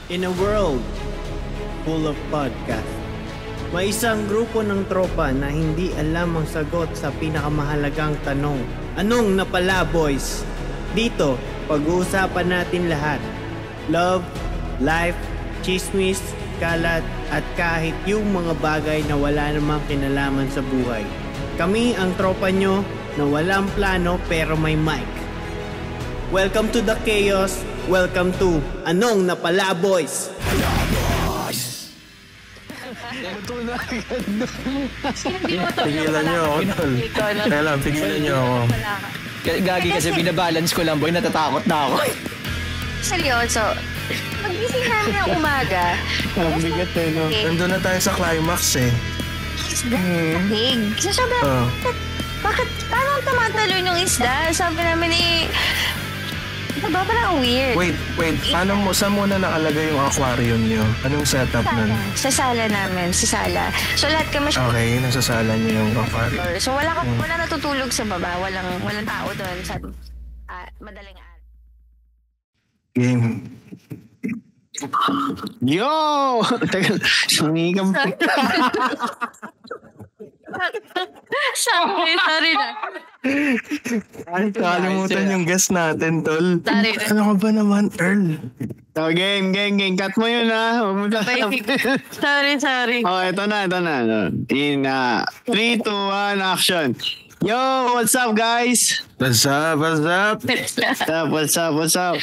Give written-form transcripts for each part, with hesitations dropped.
In a world full of podcasts, may isang grupo ng tropa na hindi alam ang sagot sa pinakamahalagang tanong. Anong napala, boys? Dito, pag-uusapan natin lahat. Love, life, chismis, kalat, at kahit yung mga bagay na wala namang kinalaman sa buhay. Kami ang tropa nyo na walang plano pero may mic. Welcome to the chaos. Welcome to Anong Napala, Boys? Pigilan niyo ako, tol. Kaya lang, pigilan niyo ako. Gagi kasi binabalance ko lang, boy. Natatakot na ako. Seryoso. Pag-gising namin ng umaga. Ang bigat eh, no? Nandun na tayo sa climax eh. Big. So sabi namin, bakit parang tumatalo yung isda? Sabi namin diba parang weird? Wait. Saan muna nakalagay yung aquarium niyo? Anong setup nun? Sa sala namin, sa sala. So lahat kami Okay, nasa sala niyo yung aquarium. So wala natutulog sa baba. Walang tao doon. Sa madaling araw. Game. Yo! Sumigam. Sorry na. Kalimutan yung guest natin, tol. Sorry. Ano ka ba naman, Earl? So, game. Cut mo yun, ha? Sorry. Oh, ito na. In 3, 2, 1, action. Yo, what's up, guys? What's up? What's up?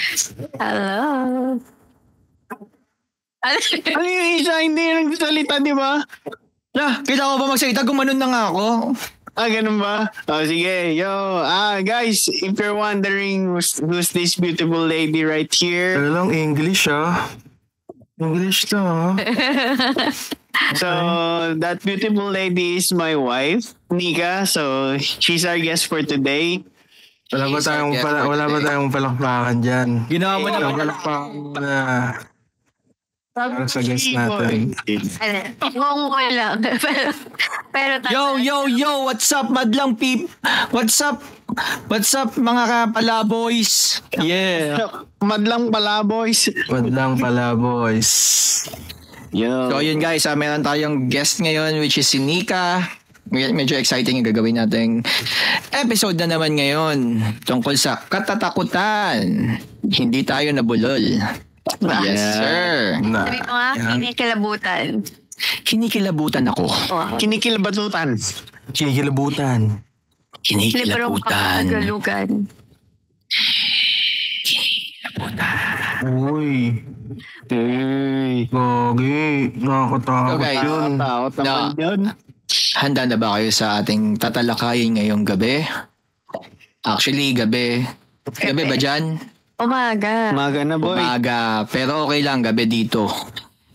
Hello. Ano yung isa? Hindi nagsalita, di ba? Kailangan ko ba magsalita? Gumanon na nga ako. Ganun ba? Oh, sige. Yo, guys, if you're wondering who's this beautiful lady right here. Ano lang, English, English to, So, that beautiful lady is my wife, Nika. So, she's our guest for today. Wala ba tayong palakpakan dyan? Ginawa mo na Palakpakan na para sa guest natin. Ngong ko lang. pero Yo, what's up, madlang peep? What's up, mga kapala boys? Yeah. Madlang pala, boys. Yo. So, yun guys, meron tayong guest ngayon, which is si Nika. Medyo exciting yung gagawin nating episode na naman ngayon tungkol sa katatakutan. Hindi tayo nabulol. Yes, sir. Sabi mo nga, Kinikilabutan ako. Kinikilabatutan. Galugan. Uy. Gagi. Nakakatakot So, guys, yun. Takot naman yun. Handa na ba kayo sa ating tatalakayin ngayong gabi? Actually, gabi ba dyan? Umaga na, boy. Umaga. Pero okay lang, gabi dito.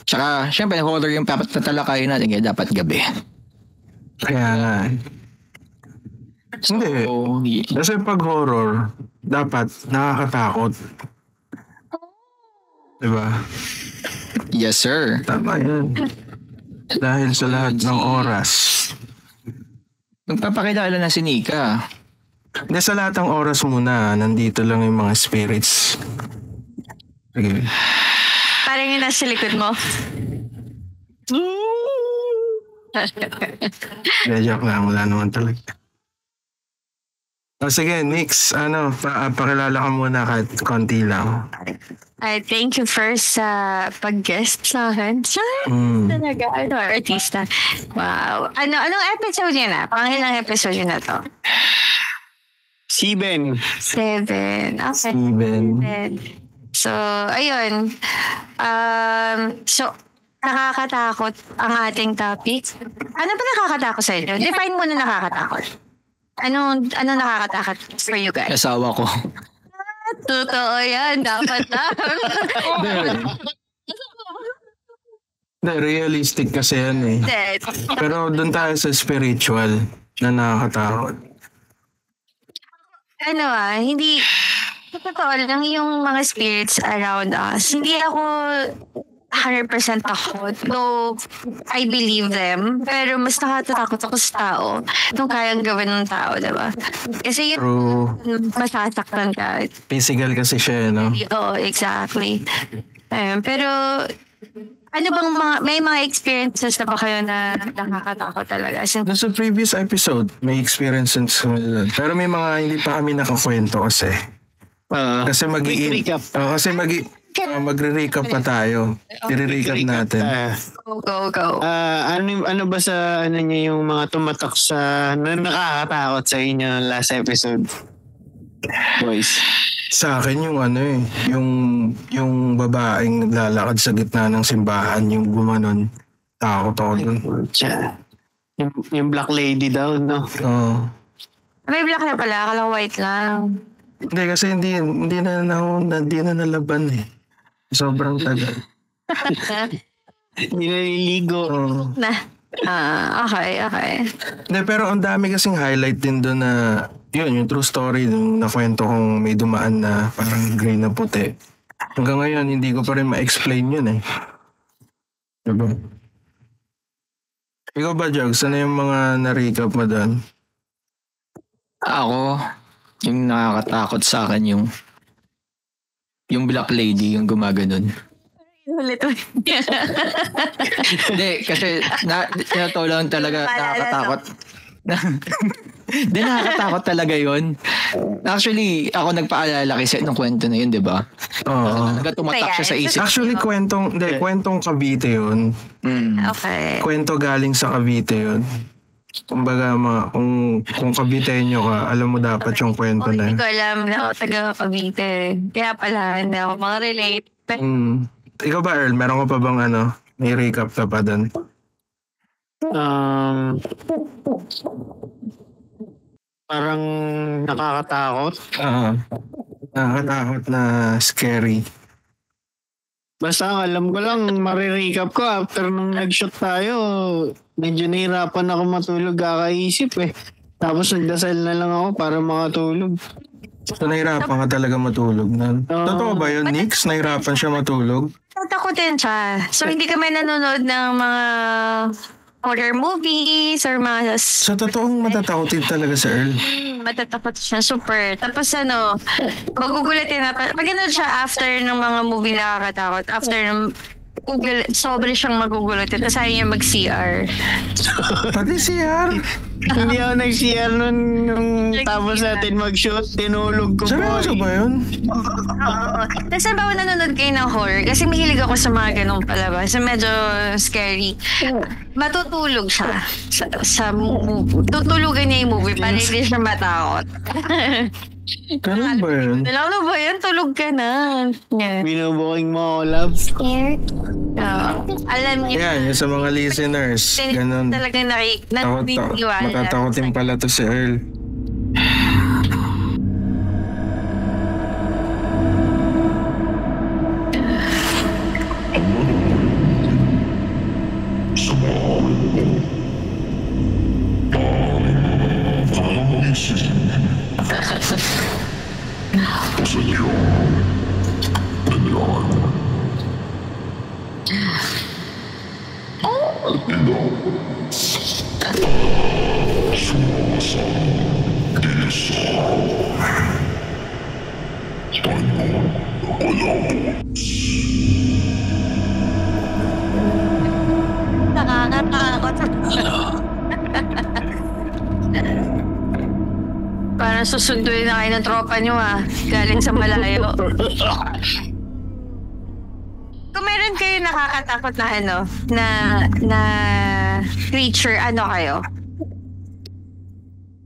Tsaka, syempre, horror yung tatalakayin natin, kaya dapat gabi. Kaya nga. Hindi. Kasi pag horror, dapat nakakatakot. Diba? Yes, sir. Tama yan. Dahil sa lahat ng oras. Magpapakilala na si Nika. Hindi, sa lahat ng oras muna, nandito lang yung mga spirits. Sige. Parang yung nasa likod mo. Joke lang, wala naman talaga. Sige, Nix, pakilala ka muna kahit konti lang. I thank you first sa pag-guest sa akin. Talaga, artista. Wow. Anong episode yun na? Pangilang episode yun na to? 7. Okay. 7. So, ayun. So, nakakatakot ang ating topic. Ano ba nakakatakot sa inyo? Define mo na nakakatakot. Ano nakakatakot for you guys? Asawa ko. Totoo yan. Dapat lang. Realistic kasi yan eh. Pero doon tayo sa spiritual na nakakatakot. Hindi, sa totoo lang yung mga spirits around us, hindi ako 100% takot. Though, I believe them. Pero mas nakatatakot ako sa tao nung kayang gawin ng tao, diba? Kasi True. masasaktan ka. Physical kasi siya, no? Oo, exactly. Pero, ano bang may mga experiences na ba kayo na nakakatakot talaga? Sa previous episode, may experiences kami doon. Pero may mga hindi pa kami nakakwento kasi. Kasi magre-recap pa tayo. I-recap natin. Go. Ano ba sa niya yung mga tumatak sa nakakatakot sa inyo last episode? Boys. Sa akin yung babaeng naglalakad sa gitna ng simbahan, yung gumanon. Takot ako dun. Yung black lady daw, no? Oo. May black na pala, akala white lang. Hindi kasi hindi na nalaban eh. Sobrang tagal. Hindi naliligo. Okay. Hindi, pero ang dami kasing highlight din doon na yung true story nung nakwento kong may dumaan na parang gray na puti. Hanggang ngayon, hindi ko pa rin ma-explain yun eh. Diba? Ikaw ba, Jogs? Ano yung mga na-recap mo doon? Ako, yung nakakatakot sa akin yung black lady, yung gumaganon. Ulit. Hindi, kasi totoo lang talaga nakakatakot. Hindi, nakakatakot talaga yun. Actually, ako nagpaalala kasi nung kwento na yun, di ba? Oo. Tumatak siya sa isip. Actually, kwentong Cavite yun. Okay. Kwento galing sa Cavite yun. Kumbaga, kung Caviteño ka, alam mo dapat yung kwento na yun. Hindi ko alam na ako taga Cavite. Kaya pala, hindi ako relate. Ikaw ba, Earl? Meron ka pa bang may recap ka pa doon? Parang nakakatakot. Nakakatakot na scary. Basta alam ko lang, marirecap ko after nung nag-shoot tayo, medyo nahirapan ako matulog kakaisip eh. Tapos nagdasal na lang ako para makatulog. So nahirapan ka talaga matulog na. Totoo ba yun, Nix? Nahirapan siya matulog? Natakotin siya. So hindi kami nanonood ng mga horror movies or mga... So totoong matatakotin talaga sa Earl? Matatakot siya, super. Tapos magugulatin na. Pag siya after ng mga movie nakakatakot, after ng sobre siyang magugulatin. Tapos ayaw niya mag-CR. Pati CR? Hindi ako nag-CR nung tapos natin mag-shoot. Tinulog ko. Seryoso ba yun? Oo. Tapos ba nanonood kayo ng horror? Kasi mahilig ako sa mga ganong palabas. So medyo scary. Matutulog siya sa movie. Tutulugan niya yung movie para hindi siya matakot. Ganun ba yun? Ano ba yan? Tulog ka na. Yeah. Binubuking mo ako, love. Scared? Alam niyo. Yan, yung sa mga listeners. Ganun. Talagang naniniwala. Matatakotin pala to si Earl. Nakakatakot. Parang susunduin na kayo ng tropa nyo galing sa malayo. Kung meron kayo nakakatakot na creature, ano kayo?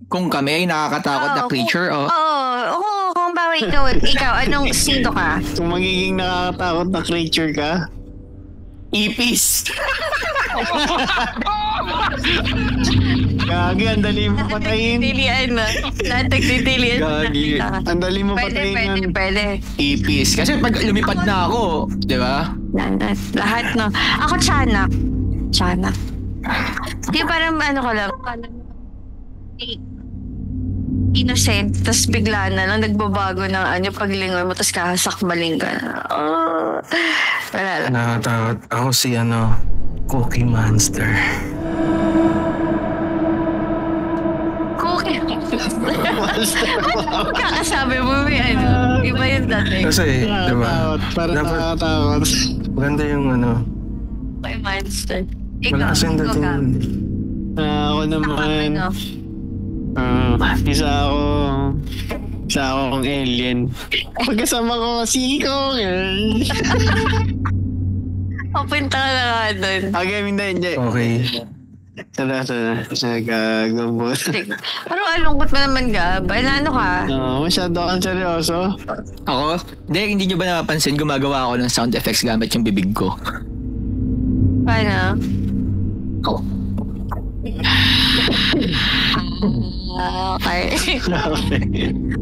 Kung kami ay nakakatakot na creature, kung bawa ikaw, anong sino ka? Kung magiging nakakatakot na creature ka, ipis. Gagi, ang dali mo patayin. Nagtitilian. Gagi. Ang dali mo patayin. Pwede. Ipis. Kasi pag lumipad na ako, di ba? Lahat, no? Ako, tiyanak. Di parang ka lang. Innocent, tapos bigla na lang nagbabago ng paglingon mo, tapos kakasakmaling ka na. Wala lang. Nakatakot. Ako si Cookie Monster. Cookie Monster? Ano kakasabi mo may Iba yung dating. Kasi, di ba? Parang Dapat nakatakot. maganda yung May monster. malakas yung dating. Ako naman, isa akong alien. Pagkasama ko si Kong. Papunta ka na nga doon. Okay, hindi. Okay. Sana. Nagagambot. Parang alungkot mo naman, Gab. Ano ka? Masyado kang seryoso. Ako? Hindi nyo ba napapansin gumagawa ako ng sound effects gamit yung bibig ko? Paano? Okay.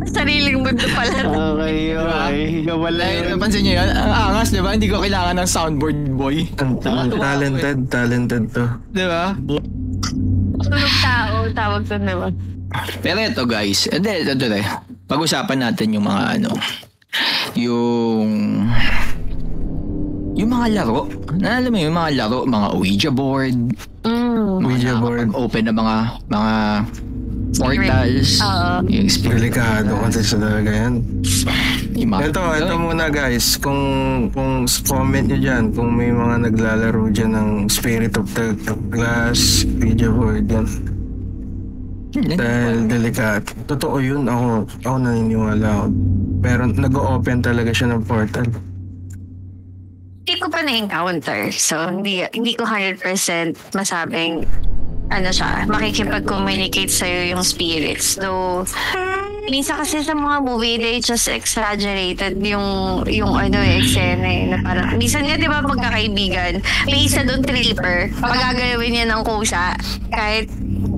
Sariling mundo pala. Okay. Ikaw pala yun. Napansin nyo yun? Ang angas, di ba? Hindi ko kailangan ng soundboard boy. Talented to. Di ba? Tulog tao, tawag to naman. Pero ito guys, ito pag-usapan natin yung mga yung mga laro. Alam mo yung mga laro, mga Ouija board. Ouija board. Open na mga portals. Yung spirit. Delikado kasi sa talaga yan. Ito Yung muna guys, kung comment nyo dyan, kung may mga naglalaro dyan ng Spirit of the Glass, Ouija board yan. Dahil delikado. Totoo yun, ako naniniwala ako. Pero nag-open talaga siya ng portal. Hindi ko pa na-encounter. So, hindi ko 100% masabing makikipag-communicate sa'yo yung spirits. Though, minsan kasi sa mga movie, they just exaggerated yung eksena na parang, minsan nga, di ba, magkakaibigan, may isa doon tripper, pagagawin niya ng kusa, kahit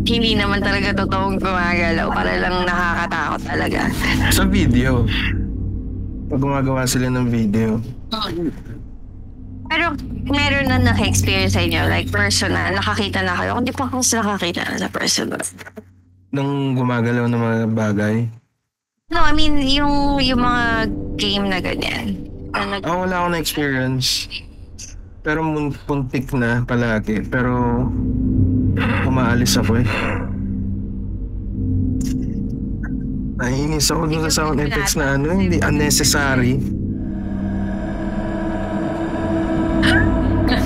hindi naman talaga totoong gumagalaw, para lang nakakatakot talaga. Sa video. Pag gumagawa sila ng video. Pero meron na naka-experience sa inyo, like personal, nakakita na kayo. Hindi pa ako nakakita na sa personal. Nung gumagalaw ng mga bagay. No, I mean, yung mga game na ganyan. Wala akong na-experience. Pero puntik na palagi. Pero umaalis ako eh. Naiinis ako dun sa sound effects na hindi unnecessary.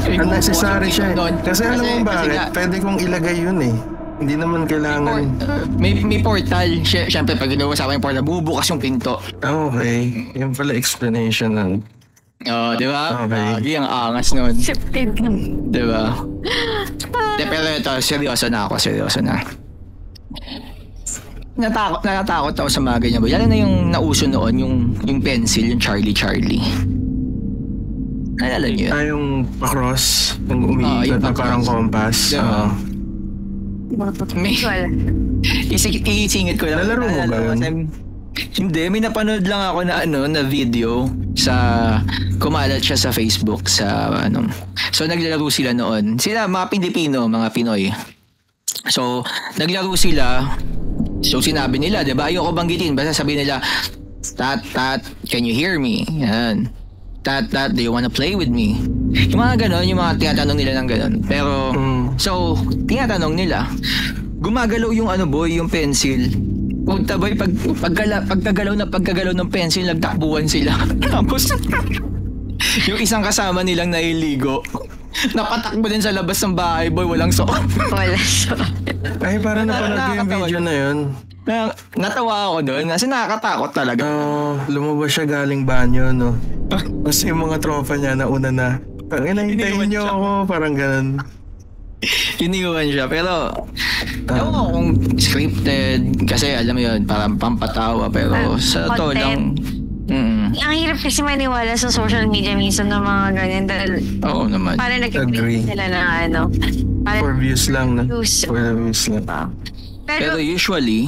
Unnecessary siya eh. Kasi alam mo bakit? Pwede kong ilagay yun eh. Hindi naman kailangan. May portal. Siyempre, pag inuusapan yung portal, bubukas yung pinto. Okay. Yung pala explanation ng... Di ba? Okay. Ang angas nun. Accepted lang. Di ba? Pero ito, seryoso na. Natatakot ako sa mga ganyan. Yan na yung nauso noon, yung pencil, yung Charlie. Nalala niyo yun? Yung pa-cross, yung umiikot na parang compass. Isingit ko lang. Nalaro mo ba yun? Hindi, may napanood lang ako na video sa kumalat siya sa Facebook So naglalaro sila noon. Sila mga Pilipino, mga Pinoy. So naglaro sila. So sinabi nila, 'di ba? Ayoko banggitin, basta sabihin nila, Tat, can you hear me? Yan. Tat, do you wanna play with me? Yung mga ganon, yung mga tinatanong nila ng ganon. Pero, so, tinatanong nila, gumagalaw yung yung pencil. Punta boy, pagkagalaw ng pencil, nagtakbuhan sila. Tapos, yung isang kasama nilang nailigo, napatakbo din sa labas ng bahay, boy, walang suot. Wala suot. Ay, parang napanood ko yung video na yun. Natawa ako doon kasi nakakatakot talaga. Lumabas siya galing banyo, no? Kasi yung mga tropa niya nauna na. Hintayin niyo ako, parang ganun. Iniwan siya, pero ewan ko kung scripted kasi alam mo yun, parang pampatawa, pero sa to lang. Ang hirap kasi maniwala sa social media minsan ng mga ganyan dahil naman. parang nag-click sila na For views lang, na? Views. For views lang. Pero usually,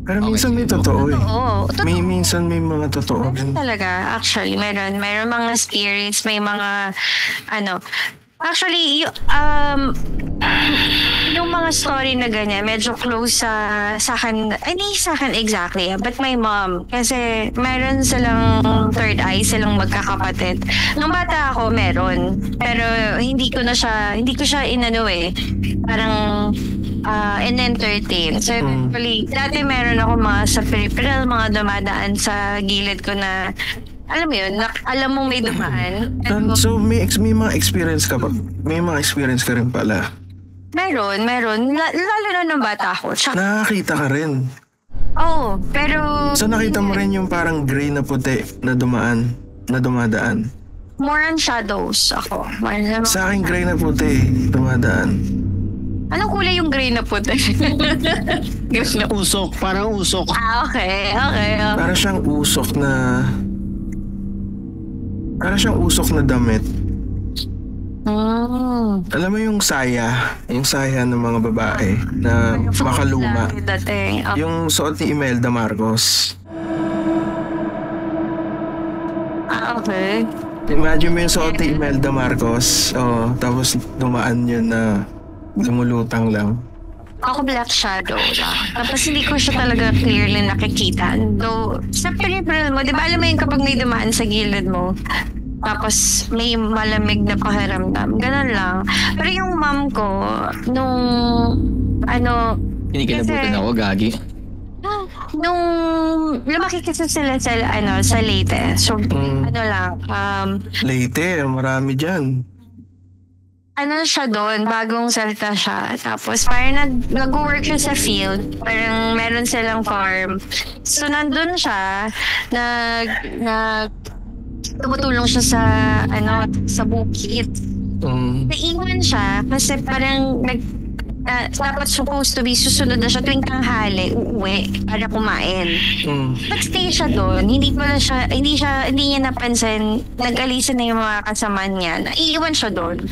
pero minsan may totoo eh. Oo. Minsan may mga totoo. Meron talaga. Actually, meron mga spirits, may mga actually, yung mga story na ganyan, medyo close sa akin, hindi sa akin exactly, but my mom. Kasi meron silang third eye, silang magkakapatid. Nung bata ako, meron. Pero hindi ko siya parang and-entertain. So, eventually, dati meron ako mga sa peripheral, mga dumadaan sa gilid ko na, alam mo yun, alam mong may dumaan. So, may mga experience ka pa? May mga experience ka rin pala? Meron. Lalo na nung bata ako. Nakakita ka rin? Oo, pero... So, nakita mo rin yung parang gray na puti na dumadaan? More on shadows ako. Sa akin, gray na puti, dumadaan. Anong kulay yung gray na puti? Usok, parang usok. Okay. Parang siyang usok na damit. Alam mo yung saya ng mga babae na makaluma. Yung suot ni Imelda Marcos. Okay. Imagine mo yung suot ni Imelda Marcos. Tapos dumaan yun na lumulutang lang. Ako black shadow lang. Tapos hindi ko siya talaga clearly nakikita. Though, sa peripheral mo, di ba alam mo yung kapag may dumaan sa gilid mo, tapos may malamig na pakiramdam. Ganun lang. Pero yung mom ko, nung Kinikilabutan ako, gagi. Nung lumaki kasi sila sa Leyte. So, Leyte, marami dyan. Siya doon, bagong salta siya. Tapos parang nag-work siya sa field. Parang meron silang farm. So, nandun siya, tumutulong siya sa bukid. Naiwan siya kasi parang dapat supposed to be susunod na siya tuwing tanghali, uuwi para kumain. Nagstay siya doon, hindi niya napansin, nag-alisan na yung mga kasama niya, naiiwan siya doon.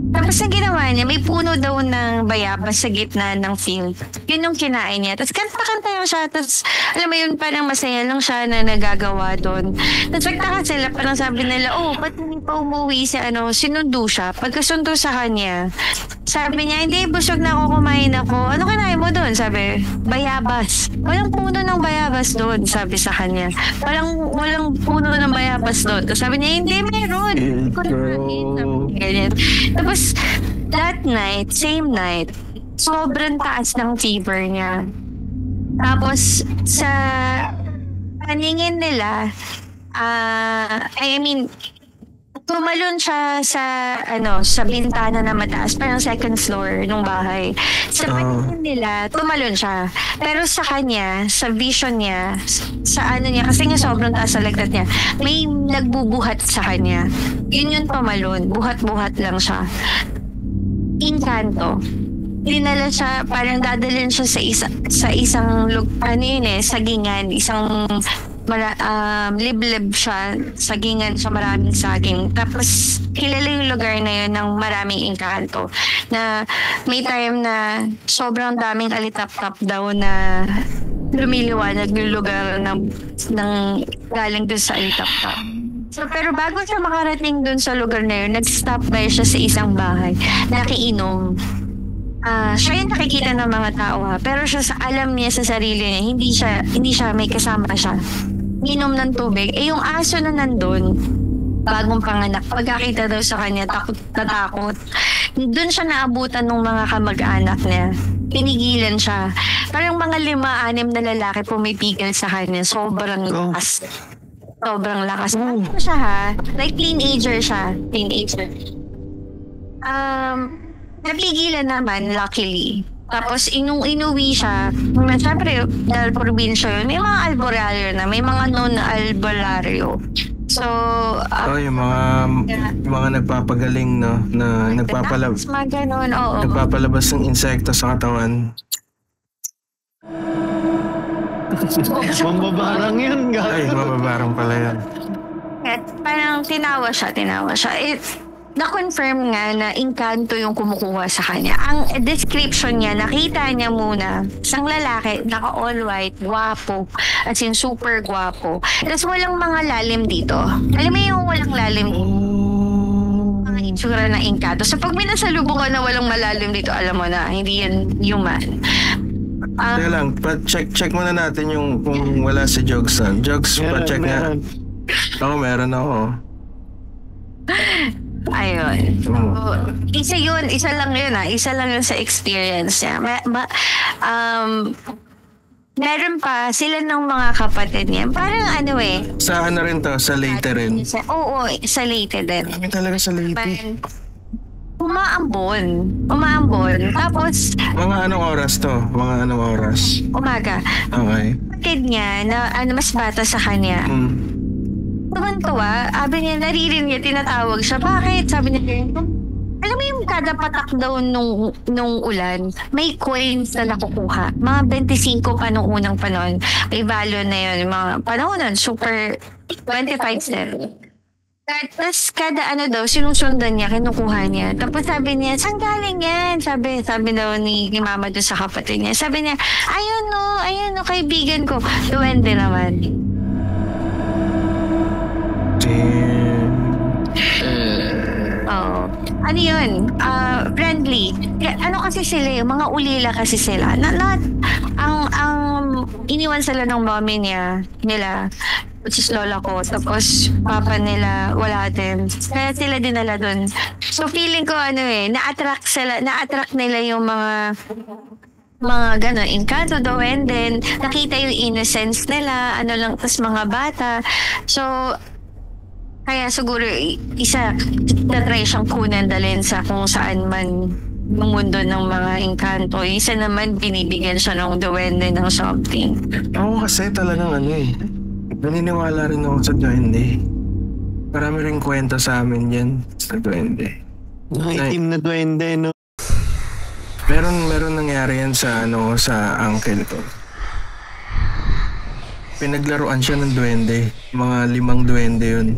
Tapos ang ginawa niya, may puno daw ng bayabas sa gitna ng field. Yun yung kinain niya. Tapos kanta-kanta lang siya. Tapos alam mo yun, parang masaya lang siya na nagagawa doon. Tapos nagtaka sila, parang sabi nila, ba't hindi pa umuwi sinundo siya. Pagkasundo sa kanya, sabi niya, hindi, busog na ako, kumain ako. Ano kinain mo doon? Sabi, bayabas. Walang puno ng bayabas doon, sabi sa kanya. Walang puno ng bayabas doon. Tapos sabi niya, hindi, meron. Ganyan. Tapos, that night, same night, sobrang taas ng fever niya. Tapos, sa paningin nila, tumalon siya sa bintana na mataas, parang second floor ng bahay. Sa paningin nila, tumalon siya. Pero sa kanya, sa vision niya, kasi nga sobrang taas sa lagdat niya, may nagbubuhat sa kanya. Yun yung tumalon. Buhat-buhat lang siya. Inkanto. Dinala siya, parang dadalhin siya sa isang sagingan, isang liblib siya, sagingan siya, maraming saging. Tapos kilala yung lugar na yun ng maraming engkanto, na may time na sobrang daming alitap-tap daw na lumiliwanag yung lugar ng galing dun sa alitap-tap. So, pero bago siya makarating dun sa lugar na yun, nag-stop by siya sa isang bahay, nakiinom. Siya yung nakikita ng mga tao pero alam niya sa sarili niya, hindi siya may kasama siya. Inom ng tubig. Yung aso na nandun, bagong panganak, pagkakita daw sa kanya, takot. Doon siya naabutan ng mga kamag-anak niya. Pinigilan siya. Parang mga 5-6 na lalaki pumipigil sa kanya. Sobrang lakas. Sobrang lakas. Ano siya like teenager siya. Napigilan naman, luckily. Tapos, inuwi siya. Siyempre, dahil probinsya yun, may mga albularyo na. May mga known na albularyo. So, yung mga nagpapagaling, no? Na nagpapalabas. Mga ganun, oo. Nagpapalabas ng insekto sa katawan. Mambabarang yun, guys. Ay, mambabarang pala yun. Parang tinawa siya. Na-confirm nga na engkanto yung kumukuha sa kanya. Ang description niya, nakita niya muna isang lalaki, naka-all white, gwapo, as in super gwapo. Tapos walang mga lalim dito. Alam mo yung walang lalim dito? Mga itsura ng engkanto. So pag may nasalubong ka na walang malalim dito, alam mo na, hindi yan human. Teka lang, check muna natin yung kung wala si Jogs. Jogs, pa-check nga. Ako, meron ako. Ayun. So, isa lang yun sa experience niya. Meron pa sila ng mga kapatid niya. Parang Sa ano rin to? Sa Leyte rin? Oo, sa Leyte din. Kami talaga sa Leyte. Umaambon. Tapos, Mga anong oras to? Mga anong oras? umaga. Okay. Kapatid niya na mas bata sa kanya. Tuwan-tuwa, sabi niya, naririnig niya, tinatawag siya. Bakit? Sabi niya, alam mo yung kada patak daw nung ulan, may coins na nakukuha. Mga 25 pa nung unang panahon. May value na yun. Yung mga panahon nun, super 25 cents. Tapos kada daw, sinusundan niya, kinukuha niya. Tapos sabi niya, saan galing yan? Sabi daw ni mama doon sa kapatid niya. Sabi niya, ayun no, kaibigan ko. Duwende naman. Ano yun? Friendly. Ano kasi sila, mga ulila kasi sila. Ang iniwan sila ng mommy nila, which is lola ko. Tapos papa nila, wala din. Kaya sila dinala dun. So feeling ko na-attract nila yung mga gano'n, Encanto, Duwende, nakita yung innocence nila, tas mga bata. So, kaya siguro na-try siyang kunan dalhin sa kung saan man ng mundo ng mga Encanto. Isa naman, binibigyan siya ng Duwende ng something. Ako kasi talagang naniniwala rin ako sa Duwende. Marami rin kwento sa amin yan sa Duwende. Itim na Duwende, no? Meron nangyari yan sa uncle ko. Pinaglaruan siya ng Duwende. Mga 5 Duwende yun.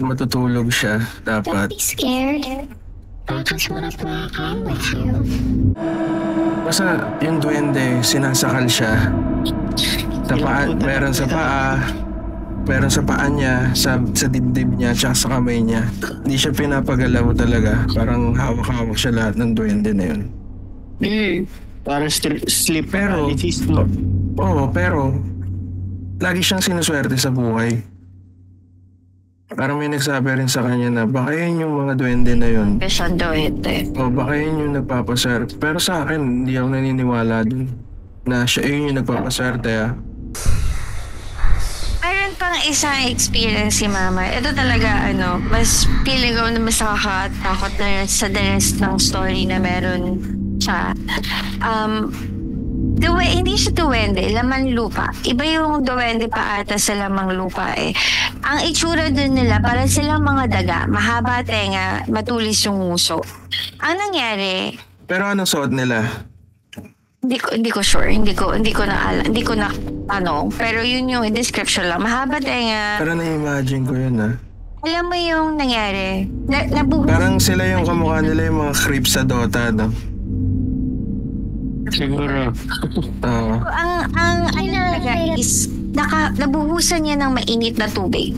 Matutulog siya dapat. Don't be scared. I just wanna play a game with you. Basta yung Duwende, sinasakal siya. Meron sa paa. Meron sa paa niya, sa dibdib niya, tsaka sa kamay niya. Hindi siya pinapagalaw talaga. Parang hawak-hawak siya lahat ng Duwende na yun. Parang sleep Pero, paralysis, no? pero lagi siyang sinuswerte sa buhay. Parang may nagsabi rin sa kanya na baka yun yung mga Duwende na yun. Siya Duwende. Baka yun yung nagpapaswerte. Pero sa akin, hindi ako naniniwala dun. Na siya yun yung nagpapaswerte. Mayroon pang isang experience si Mama. Ito talaga, mas feeling ko na mas nakakatakot na sa the rest ng story na meron siya. Hindi siya Duwende, laman lupa. Iba yung Duwende pa ata sa lamang lupa eh. Ang itsura dun nila, parang silang mga daga, mahaba tenga, matulis yung nguso. Ang nangyari... Pero anong suot nila? Hindi ko sure, hindi ko na alam, hindi ko na tanong. Pero yun yung description lang, mahaba tenga. Pero na-imagine ko yun Alam mo yung nangyari? Parang sila yung kamukha nila yung mga creep sa Dota, no? Siguro. Ang talaga is nabuhusan niya ng mainit na tubig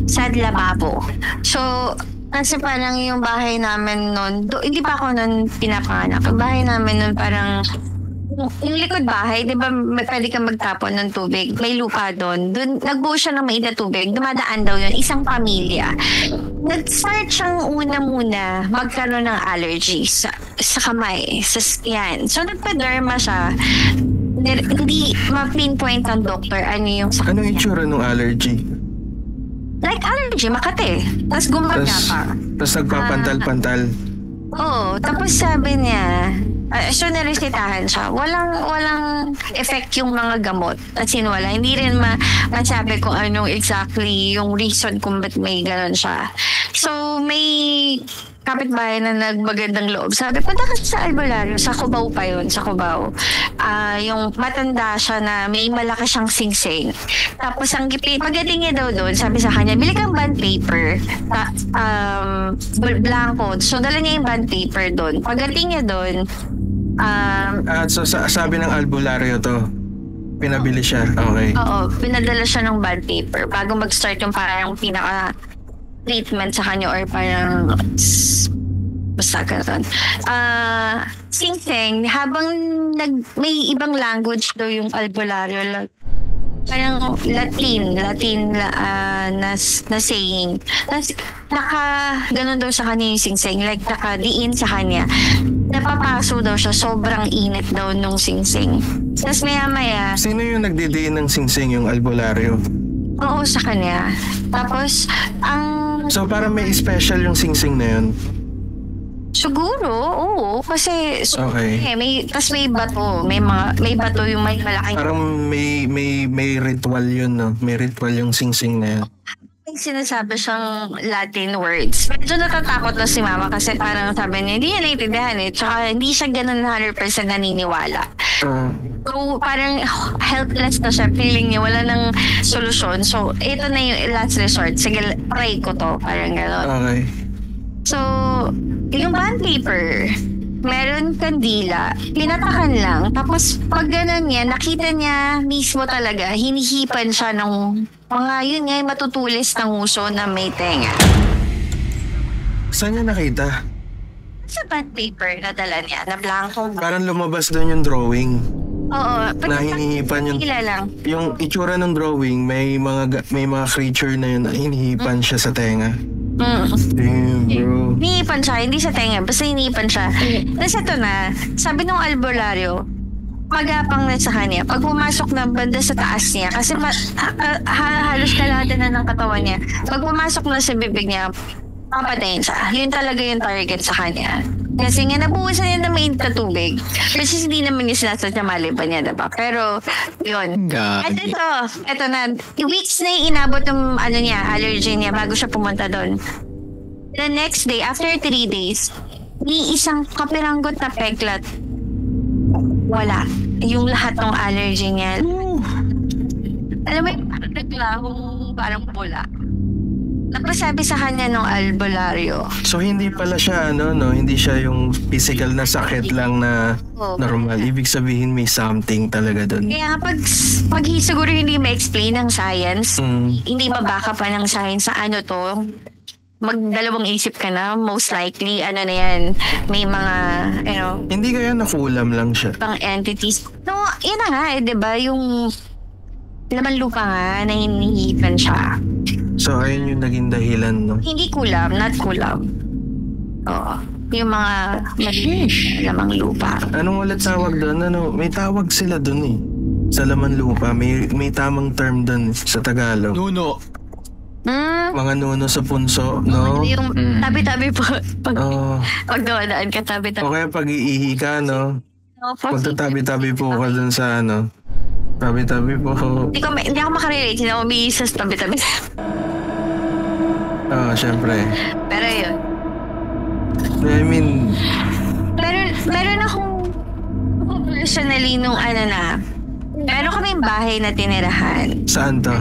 sa lababo. So, kasi parang yung bahay namin nun, hindi pa ako nun pinapanganak. Ang bahay namin nun parang yung likod bahay, di ba pwede kang magtapon ng tubig. May lupa doon. Nagbuo siya ng mainit na tubig. Dumadaan daw yun. Isang pamilya. Nag-start siyang una-muna magkaroon ng allergy sa kamay. Yan. So, nagpa-derma siya. Hindi ma-pinpoint ng doctor ano yung sakit. Anong itsura ng allergy? Like allergy, makate. Tapos gumagapa. Tapos nagpapantal-pantal. Oo. Tapos sabi niya, so naresitahan siya. Walang effect yung mga gamot. At wala. Hindi rin masabi kung anong exactly yung reason kung ba't may ganon siya. So may kapitbahay na nagmagandang loob. Sabi, punta ka sa albularyo. Sa Cubao pa yun, sa Cubao. Yung matanda siya na may malaki siyang singsing. Tapos ang pagdating niya daw doon, sabi sa kanya, bili kang bond paper. Blanco. So dala niya yung bond paper doon. Pagdating niya doon, so sabi ng albularyo to, pinabili siya. Okay. Oo, pinadala siya ng bond paper bago mag-start yung parang treatment sa kanya or parang basta gano'n. Sing-sing, habang may ibang language daw yung albularyo. parang Latin na saying. Tapos ganun daw sa kanya yung singsing, like nakadiin sa kanya. Napapaso daw siya, sobrang init daw nung singsing. Tapos maya-maya, Sino yung nagdidiin ng singsing, yung albularyo? oo sa kanya. Tapos, So parang may special yung singsing na yun? siguro, oo. Kasi, Okay. tas may bato. May bato yung may malaking. Parang may ritual yun, no? May ritual yung singsing na yun. May sinasabi siyang Latin words. Medyo natatakot na si mama kasi parang sabi niya, hindi niya naiintindihan eh. Tsaka hindi siya ganun 100% naniniwala. So, parang helpless na siya. Feeling niya wala nang solusyon. So, ito na yung last resort. Sige, pray ko to. Parang gano'n. Okay. So, yung bond paper, meron kandila, pinatakan lang. Tapos, pag gano'n niya, nakita niya mismo talaga, hinihipan siya ng mga, yun nga, matutulis ng uso na may tenga. Saan niya nakita? Sa bond paper na dala niya, na blanco. Parang lumabas doon yung drawing. Oo. Na hinihipan yung... Kila lang. Yung itsura ng drawing, may mga creature na yun na hinihipan siya sa tenga. Damn, bro. Hinihipan siya, hindi sa tenga, basta hinihipan siya. Tapos ito na, sabi nung albularyo, magapang na sa kanya. Pag pumasok na banda sa taas niya, kasi halos kalahati na ng katawan niya, pag pumasok na sa bibig niya, papatayin siya. Yun talaga yung target sa kanya. Kasi nga, nabuhusan niya na mainit na tubig. Kasi hindi naman yung sinasadya maliban niya, diba? Pero, yun. At ito na, weeks na yung inabot ng allergy niya bago siya pumunta doon. The next day, after 3 days, ni isang kapiranggot na peklat, wala. Yung lahat ng allergy niya. Alam mo, parang pula. Napasabi sa kanya nung albularyo. So hindi pala siya hindi siya yung physical na sakit lang na normal. Ibig sabihin may something talaga doon. Kaya pag siguro hindi ma-explain ng science, hindi mabaka pa ng science sa ano to, magdalawang isip ka na, most likely, na yan, may mga, Hindi kaya nakulam lang siya? pang entities. No, yun na nga, diba, yung laman lupa nga, na hinihipan siya. So ayun yung naging dahilan, no? Hindi kulam, not kulam. Oo. Yung mga lamang lupa. Anong ulit tawag doon? May tawag sila doon eh. Sa laman lupa, may tamang term doon sa Tagalog. Nuno. Mga nuno sa punso, no? Yung tabi-tabi po. Pag dawadaan ka, tabi-tabi. O kaya pag-iihi ka, no? Magtatabi-tabi po ka doon sa tabi-tabi po. Hindi ako makarelate. Hindi ako umiisa sa tabi-tabi. Syempre. Pero yun. I mean... Meron akong personally nung meron kaming bahay na tinirahan. Saan to?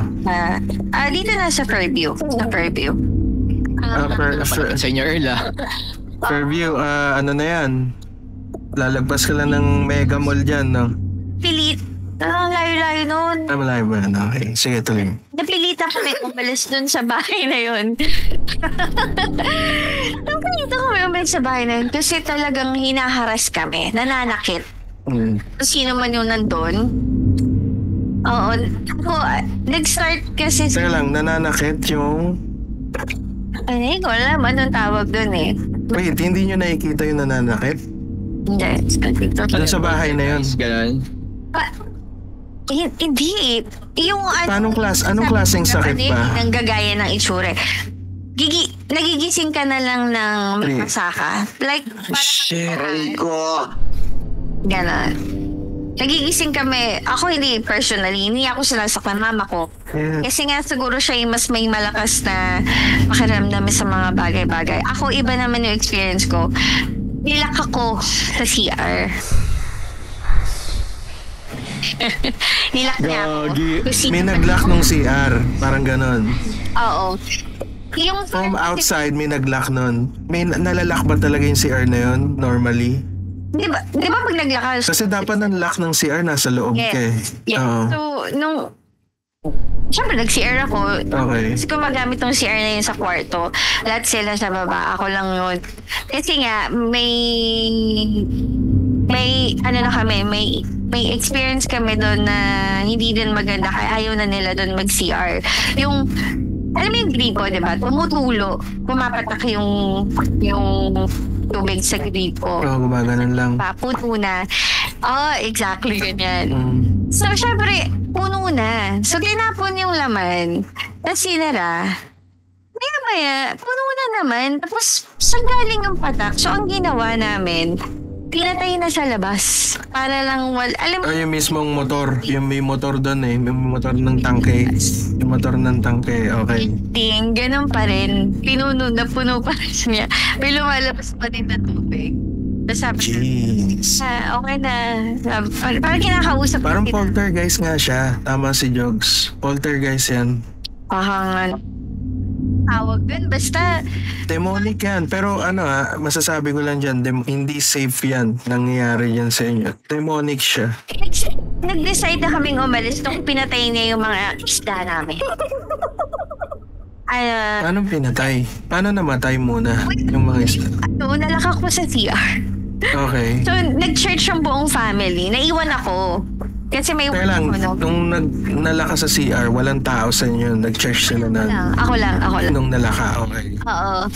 Dito na sa Fairview. Sa Fairview. Sa inyo, Erla. Fairview, ano na yan? Lalagpas ka lang ng Mega Mall dyan, no? Pilit. Layo-layo nun. Malayo ba yan? Okay, sige, tuloy. Napilitan kami umalis dun sa bahay na yun. Napilitan kami umalis sa bahay na yun kasi talagang hinaharas kami. Nananakit. Kung sino man yung nandun. Oo. Nag-start kasi... Teka lang, nananakit yung... Hindi ko alam anong tawag dun eh. Wait, hindi nyo nakikita yung nananakit? Hindi. Doon sa bahay na yun? Ganon. Hindi. Yung anong klaseng sakit ba? Nang gagaya ng itsura. Nagigising ka na lang ng masaka. Like, Shit. Ganon. Nagigising kami. Ako hindi personally. Hindi ako sinasaktan mama ko. Yeah. Kasi nga siguro siya yung mas may malakas na pakiramdam sa mga bagay-bagay. Ako iba naman yung experience ko. Nilak ako sa CR. Nilak niya ako. May nag-lock nung CR. Parang ganon. Oo. Yung From outside, may nag-lock nun. May nalalak ba talaga yung CR na yun? Normally? Di ba pag naglakas? Kasi dapat ang lock ng CR nasa loob ka eh. Oo. So, siyempre nag-CR ako. Okay. Kasi kung magamit ng CR na yun sa kwarto, lahat sila sa baba. Ako lang yun. Kasi nga, may may experience kami doon na hindi din maganda kaya ayaw na nila doon mag-CR. Yung alam mo yung gripo, di ba? Tumutulo. Pumapatak yung tubig sa gripo. Gumaganon lang. Puno na. Exactly ganyan. So, syempre, puno na. So, tinapon yung laman. Tapos sinara. Maya, puno na naman. Tapos, saan galing yung patak? So, ang ginawa namin, pinatay na sa labas. Para lang alam mo, yung mismong motor. Yung may motor doon eh. May motor ng tangke. Yung motor ng tangke. Okay. ganun pa rin. Puno pa rin niya. May lumalabas pa din na tubig. Sabi okay na. Parang kinakausap. Parang poltergeist nga siya. Tama si Jogs. Poltergeist yan. Tawag dun. Basta demonic yan. Pero masasabi ko lang dyan, hindi safe yan. Nangyayari yan sa inyo. Demonic siya. nag-decide na kaming umalis nung pinatay niya yung mga isda namin. Paano pinatay? Paano namatay muna yung mga isda? Nalakak ko sa CR. Okay. So, nag-church yung buong family. Naiwan ako. Kasi may kaya lang, nung nalaka sa CR, walang tao sa inyo. Nag-church sila na. Ako lang. Nung nalaka, okay. Oo.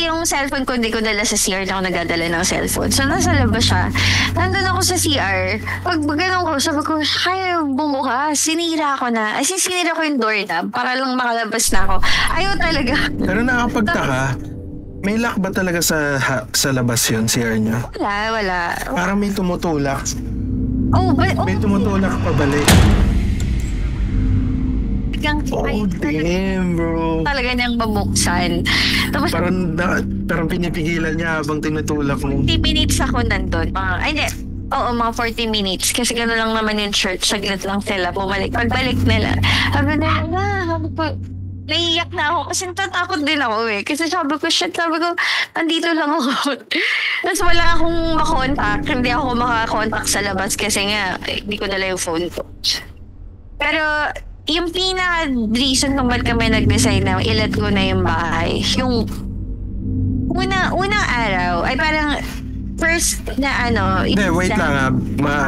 Yung cellphone ko, hindi ko dala sa CR na ako nagdadala ng cellphone. So, nasa labas siya. Nandun ako sa CR. Pag ganun ko, sabi ko, kaya bumukas. Sinira ko na. Sinira ko yung doorknob para lang makalabas na ako. Ayaw talaga. Pero nakapagtaka, may lock ba talaga sa labas yun, CR nyo? Wala. Parang may tumutulak. May tumutulak pabalik. Damn, bro. Talaga niyang babuksan. Tapos, parang pinipigilan niya habang tinutulak mo. 40 minutes ako nandun. Mga 40 minutes. Kasi gano'n lang naman yung church. Saglit lang sila. Pagbalik nila. Sabi ko, naiiyak na ako. Kasi natatakot din ako eh. Kasi sabi ko, andito lang ako. Tapos wala akong makontak. Hindi ako makakontak sa labas kasi nga, hindi ko dala yung phone ko. Pero, yung pinaka-reason kung ba't kami nag-decide na ilat ko na yung bahay, yung unang araw, ay parang first na Hindi, wait lang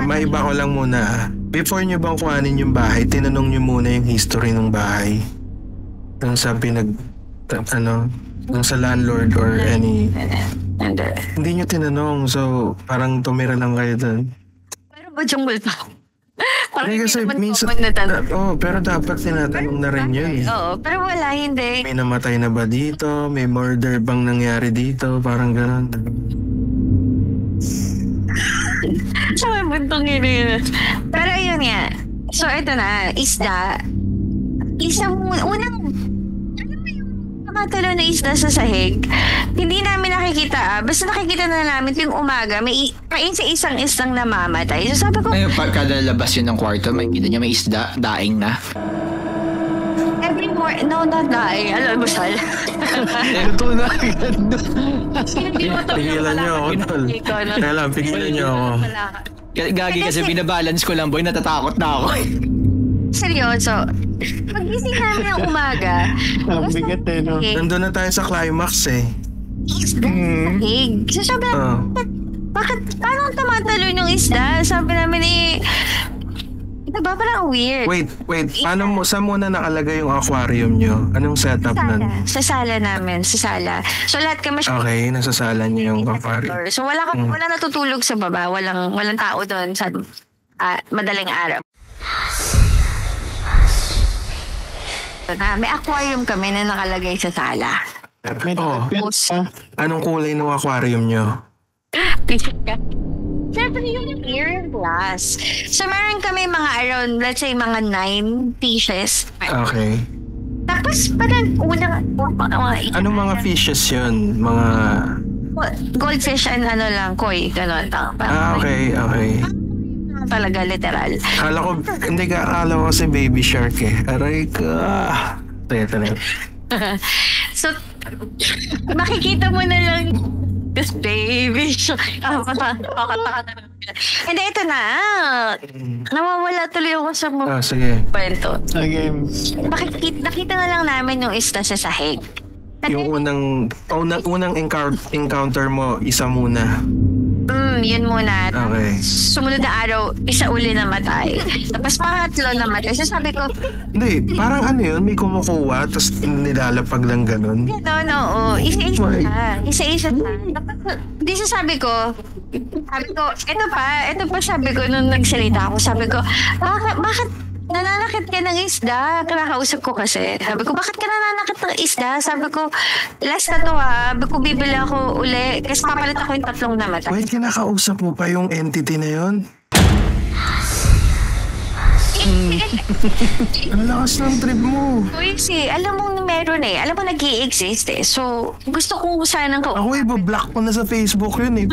maiba ko lang muna. Before nyo bang kuhanin yung bahay, tinanong nyo muna yung history ng bahay? Dun sa dun sa landlord or any... Hindi nyo tinanong, so parang tumira lang kayo dun. Pero ba jungle pa? Kasi minsan, pero dapat tinatanong na rin yun. Oo, pero wala, hindi. May namatay na ba dito? May murder bang nangyari dito? Parang gano'n. Sa may buntong yun. Pero yun nga. So, ito na. Isda. Unang tumatalo na isda sa sahig. Hindi namin nakikita. Basta nakikita na namin yung umaga. May kain sa isang isdang namamatay. So sabi ko, kada labas yun ng kwarto, makikita niya may isda, daing na. Every morning, no, not daing. Alam mo, Sal. Ito na agad. Pigilan niyo ako, tol. Kaya lang, pigilan niyo ako. Gagi kasi binabalance ko lang, boy. Natatakot na ako. Seryoso. Pag-gising namin ng umaga. Ang bigat no? Nandun na tayo sa climax eh. Isda sa sahig. So sabi namin, bakit parang tumatalo yung isda? Sabi namin diba parang weird. Wait. Saan muna nakalagay yung aquarium nyo? Anong setup nun? Sa sala namin. Sa sala. So lahat kami okay, nasa sala nyo yung aquarium. So wala natutulog sa baba. Walang tao doon sa madaling araw. May aquarium kami na nakalagay sa sala. Anong kulay ng aquarium nyo? Siyempre yung clear glass. So meron kami mga around, let's say mga 9 fishes. Okay. Tapos parang anong mga fishes yun? Mga... goldfish and koi. Ganon. Okay. Talaga, literal. Akala ko kasi baby shark eh. Aray ka. Ito. So, makikita mo na lang this baby shark. Hindi, ito na. Nawawala tuloy ako sa mga kwento. Okay. Nakita na lang namin yung isda sa sahig. Yung unang encounter mo, isa muna. yun muna. Okay. Sumunod na araw, isa uli namatay. Tapos pangatlo namatay. So sabi ko, Hindi, parang ano yun, may kumukuha, tapos nilalapag lang ganun. no, isa-isa na. Isa-isa na. Hindi siya sabi ko, ito pa sabi ko nung nagsalita ako, sabi ko, bakit nananakit ka ng isda? Kinakausap ko kasi. Sabi ko, bakit ka nananakit ng isda? Sabi ko, last na to ha. Sabi ko, bibili ako uli. Kasi papalit ako yung 3 namatay. Wait, kinakausap mo pa yung entity na yun? Ang lakas ng trip mo. Kasi alam mo meron alam mo nag-i-exist So, gusto kong sanang ko. Ako iba-block ko na sa Facebook yun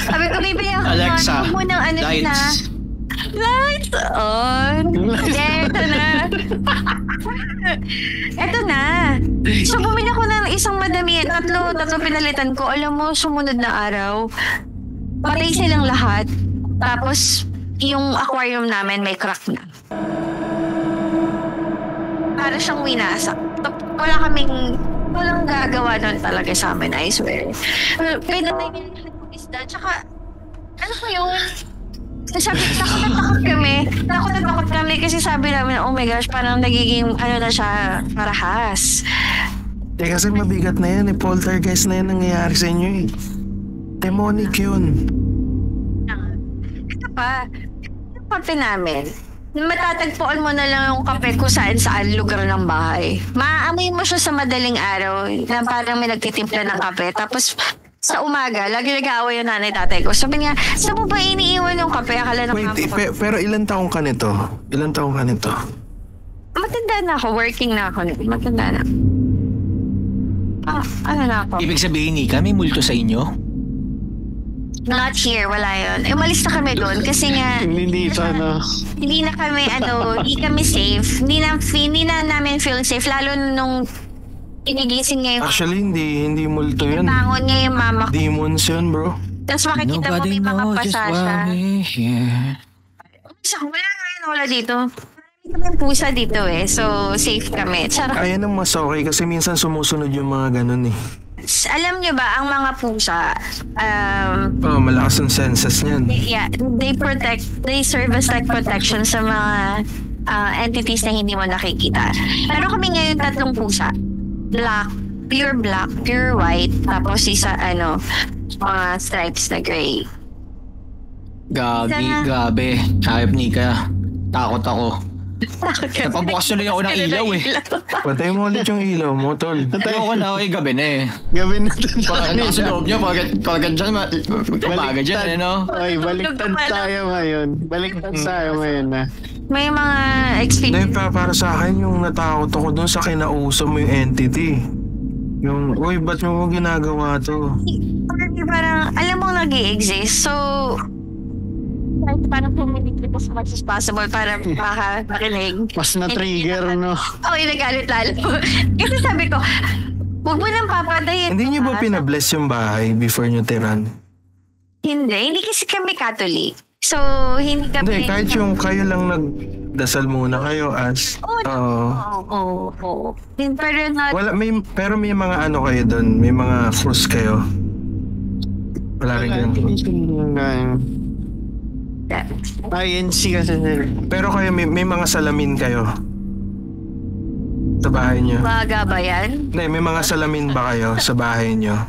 Sabi ko, bibili ako. Alexa, mo ng ano lights. na. Lights on. Eto na. So, bumili ako ng isang madami. Tatlo pinalitan ko. Alam mo, sumunod na araw, patay silang lahat. Tapos, yung aquarium namin may crack na. Para siyang winasak. Walang gagawa nun talaga sa amin, I swear. Kaya natay nila yung isda. Tsaka, ano ko yun? Sabi, takot na takot kami kasi sabi namin, oh my gosh, parang nagiging, na siya, marahas. Kasi mabigat na yan poltergeist na yan nangyayari sa inyo Demonic yun. Ito pa, yung kape namin, matatagpuan mo na lang yung kape kung saan lugar ng bahay. Maaamoy mo siya sa madaling araw na parang may nagtitimpla ng kape. Tapos, sa umaga, lagi nag-aaway yung nanay-tatay ko. Sabi niya, saan mo ba iniiwan yung kape? Akala ng Wait, pero ilan taong ka nito? Matanda na ako. Working na ako. Matanda na. Ano na ako? Ibig sabihin, Nika, may multo sa inyo? Not here. Wala yun. Umalis na kami doon kasi nga... Hindi sana. Hindi na kami, hindi kami safe. Hindi na namin feel safe. Lalo nung inigising niya yung... Actually, hindi multo yun. Bangon niya yung mama ko. Demons yun, bro. Tapos makikita mo may mga pasasya. Wala dito. Marami kami pusa dito So, safe kami. Charot. Ayan ang mas okay kasi minsan sumusunod yung mga ganun Alam niyo ba, ang mga pusa, malakas ang senses niyan. yeah, they serve as like protection sa mga entities na hindi mo nakikita. Pero kami ngayon 3 pusa. Black, pure white, tapos isa, mga stripes na gray. Grabe. Hayop, Nika. Takot ako. Napabukas tuloy ako ng ilaw Patay mo ulit yung ilaw mo, tol. Ayoko na, gabi na Gabi na Nasa loob niya, pagkat dyan, umaga dyan, Ay, baliktad tayo ngayon na. May mga experience. Hindi, para sa akin yung natakot ako dun sa kinausap mo yung entity. Yung, uy, ba't mo ginagawa to? Parang, alam mo nag-i-exist. So, parang pumilig as much as possible para makinig. Mas na-trigger, no? Nagalit lalo. Kasi sabi ko, huwag mo nang papatayin. Hindi nyo ba pinabless yung bahay before nyo tiran? Hindi kasi kami Catholic. So, hindi kami... Hindi, kahit yung kayo lang nagdasal muna kayo as... Oo. Pero not... Pero may mga ano kayo doon, may mga cross kayo. Wala rin ganun. INC kasi nila. Pero kayo, may mga salamin kayo sa bahay nyo? Baga ba yan? Hindi, may mga salamin ba kayo sa bahay nyo?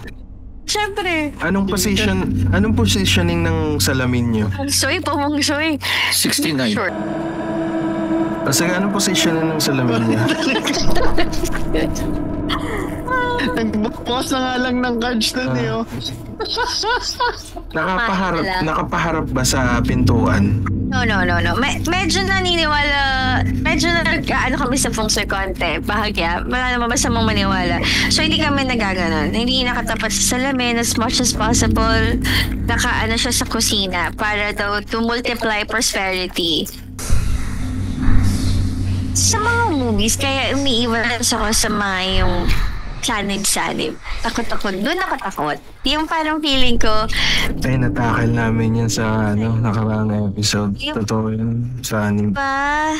Siyempre. Anong positioning ng salamin nyo? Pumungsoy. 69. Sure. Kasi anong positioning ng salamin nyo? Nagbukas na nga lang ng cards doon Nakapaharap ba sa pintuan? No. Medyo naniniwala. Medyo kami sa feng shui konti. Bahagya. Wala naman masamang maniwala. So, hindi kami nagaganon. Hindi nakatapat sa salamin as much as possible. Siya sa kusina para daw to multiply prosperity. Sa mga movies, kaya umiiwan ako sa mga yung sanib-sanib. Takot. Doon ako takot. Yung parang feeling ko... Ay, natakal namin yan sa nakaraang episode. Totoo yun. Sanib. Ba?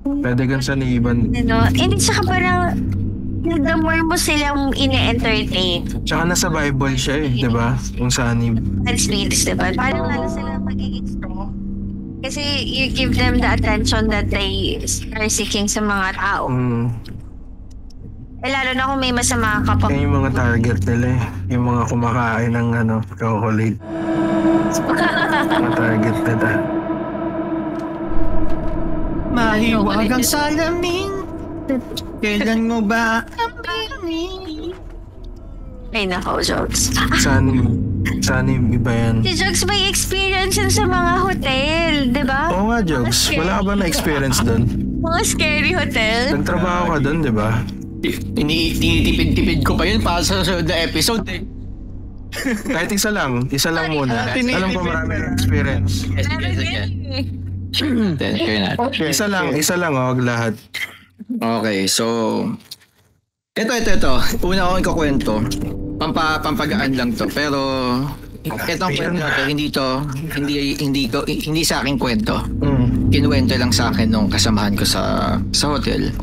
Pwede gan sa niban. Hindi, saka parang... the more mo silang ine-entertain. Tsaka nasa Bible siya eh, di ba? Yung sa anime. That's reads, diba? Parang lalo sila magiging strong. Kasi you give them the attention that they are seeking sa mga tao. Lalo na kung may masama ka pa. Yung mga target nila eh. Yung mga kumakain ng chocolate. Mga target nila. Mahiwag ang salamin. Kailan mo ba? Ay nako, Jokes. Sana yung iba yan. Si Jokes may experience yun sa mga hotel, di ba? Oo nga, Jokes. Wala ka ba na-experience doon? Mga scary hotel. Nagtrabaho ka doon, di ba? Tinitipid ko pa yun para sa susunod na episode eh. Kahit isa lang muna. Alam ko marami ng experience. Isa lang wag lahat. Okay, so ito. Una akong ikukwento. Pampagaan lang to. Pero itong kwento na to, hindi sa akin kwento. Kinuwento lang sa akin nung kasamahan ko sa hotel.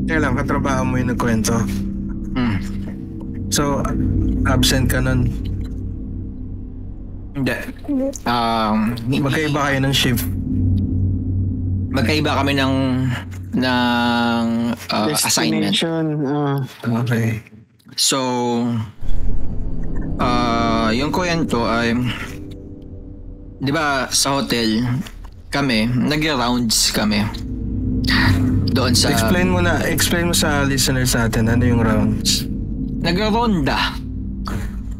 Kaya lang, katrabaho mo yung nagkwento. So, absent ka nun? Hindi. Magkaiba kayo ng shift? Magkaiba kami ng assignment. Okay. So, yung kwento ay, di ba sa hotel, kami, nag-rounds kami. Doon sa... Explain mo sa listeners natin, ano yung rounds? Nag-ronda.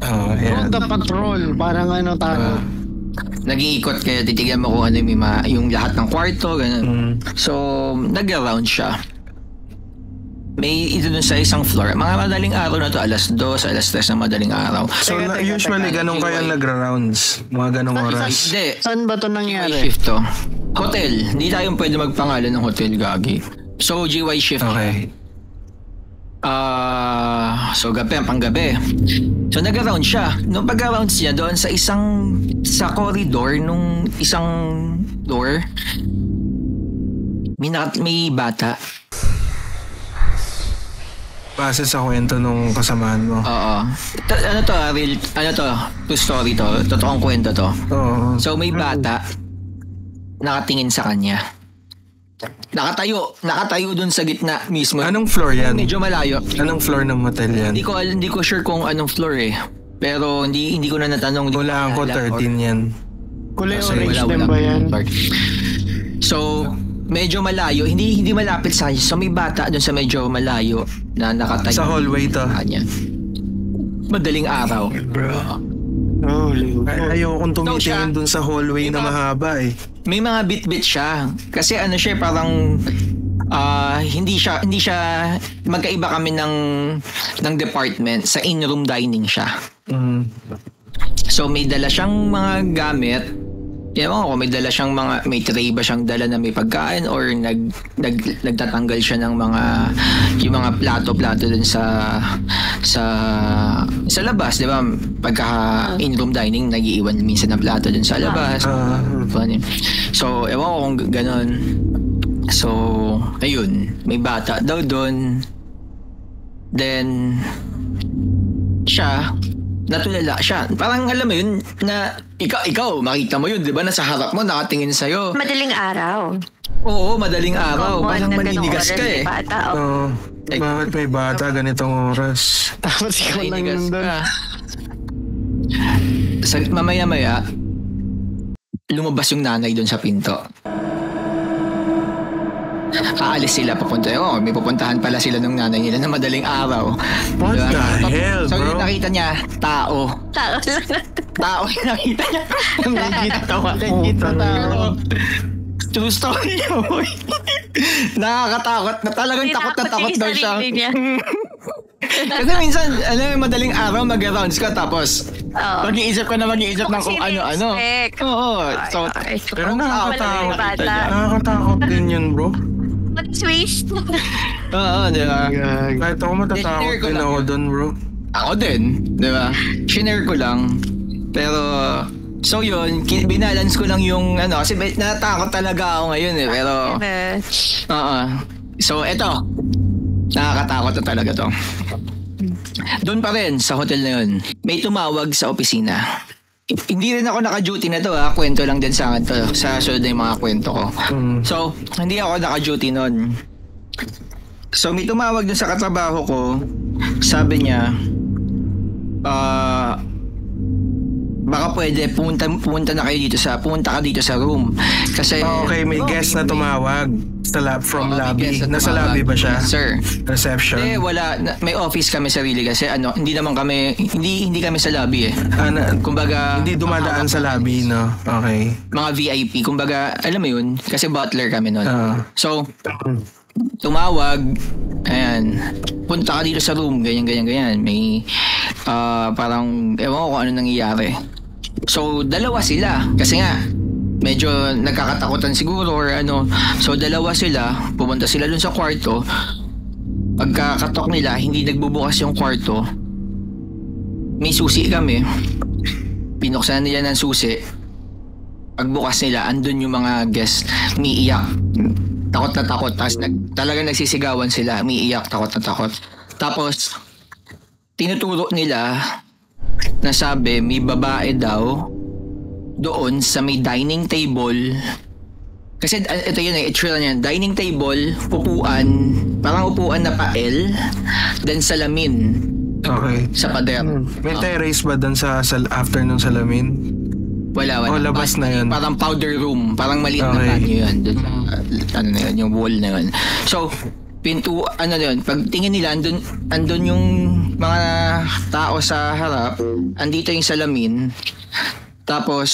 Yeah. Ronda patrol, parang tao. Nag-iikot kaya titigyan mo kung ano yung lahat ng kwarto, ganun. So, nag-round siya. May ito dun sa isang floor. Mga madaling araw na to, 2:00, 3:00 na madaling araw. So, usually, ganun kayo nagra-rounds? Mga ganung oras? Hindi. Saan ba to nangyari? Shift to. Hotel. Hindi tayo pwede magpangalan ng hotel, Gagi. So, GY shift. Okay. So, panggabi. So, nag-round siya. Nung pag-rounds niya doon sa corridor nung isang door, may bata. Base sa kwento nung kasamahan mo? Oo. True story to. Totoong kwento to. Oo. So, may bata nakatingin sa kanya. Nakatayo dun sa gitna mismo. Anong floor yan? Medyo malayo. Anong floor ng hotel yan? Hindi ko sure kung anong floor eh. Pero hindi ko na natanong. Wala ko 13 yan. Kulay orange din ba yan? So, medyo malayo. Hindi malapit sa kanya. So, may bata dun sa medyo malayo na nakatayo. Sa hallway to? Kanya. Madaling araw. Bro. Ayokong tumitingin dun sa hallway na mahaba eh. May mga bit-bit siya. Kasi siya parang hindi siya magkaiba kami ng department. Sa in-room dining siya. So may dala siyang mga gamit. Ewan ko, may dala siyang may tray ba siyang dala na may pagkain or nagtatanggal siya ng yung mga plato dun sa labas, di ba? Pagka in-room dining, nag-iiwan minsan ng plato dun sa labas. So, ewan ko kung gano'n. So, ayun, may bata daw dun. Then, natulala siya. Parang alam mo yun, na ikaw, makita mo yun, di ba? Nasa harap mo, nakatingin sa'yo. Madaling araw. Oo, madaling araw. Parang maninigas ka eh. Bakit may bata ganitong oras? Tapos ikaw lang yun doon. Mamaya-maya, lumabas yung nanay doon sa pinto. Aalis sila papunta. May pupuntahan pala sila ng nanay nila na madaling araw. What the hell, bro? So yung nakita niya, tao yung nakita niya. Legit na tao. True story yun. Nakakatakot na talagang takot daw siya. Kasi minsan, madaling araw mag-rounds ka tapos mag-iisip ng kung ano-ano. Oo. So, pero nakakatakot. Nakakatakot din yun, bro. Mag-switch. Oo, di ba? Kahit ako matatakot din ako dun, bro. Ako din, di ba? Shinare ko lang. Pero, So yun, binalance ko lang yung kasi natakot talaga ako ngayon eh, pero so eto, nakakatakot na talaga to. Doon pa rin sa hotel na yun, may tumawag sa opisina. Hindi rin ako naka-duty na to kwento lang din sa akin to, sa sunod na yung mga kwento ko. So, hindi ako naka-duty nun. So, may tumawag dun sa katrabaho ko, sabi niya, baka pwede pumunta ka dito sa room kasi okay, may guest na tumawag from lobby. Nasa lobby ba siya? Sir. Reception? Wala, may office kami sarili kasi hindi kami sa lobby eh. Kumbaga hindi dumadaan sa lobby, no? Okay. Mga VIP, kumbaga alam mo yun, kasi butler kami noon. So tumawag, ayan, punta ka dito sa room, ganyan. May parang ewan ko kung ano nangyayari. So dalawa sila kasi nga medyo nagkakatakutan siguro or so dalawa sila, pumunta sila dun sa kwarto. Pagkakatok nila, hindi nagbubukas yung kwarto, may susi kami, pinuksan nila ng susi. Pagbukas nila, andun yung mga guest, umiiyak, takot na takot, tapos talagang nagsisigawan sila, umiiyak, takot na takot. Tapos tinuturo nila na sabi may babae daw doon sa may dining table. Kasi ito yun it's real yan. Dining table, upuan, parang upuan na pael, then salamin. Okay. Sa pader. May terrace ba doon sa after nung salamin? Wala. Labas na yun. Parang powder room, parang maliit na banyo yun. Na yun, yung wall na yun. So, pagtingin nila, andun yung mga tao sa harap, andito yung salamin, tapos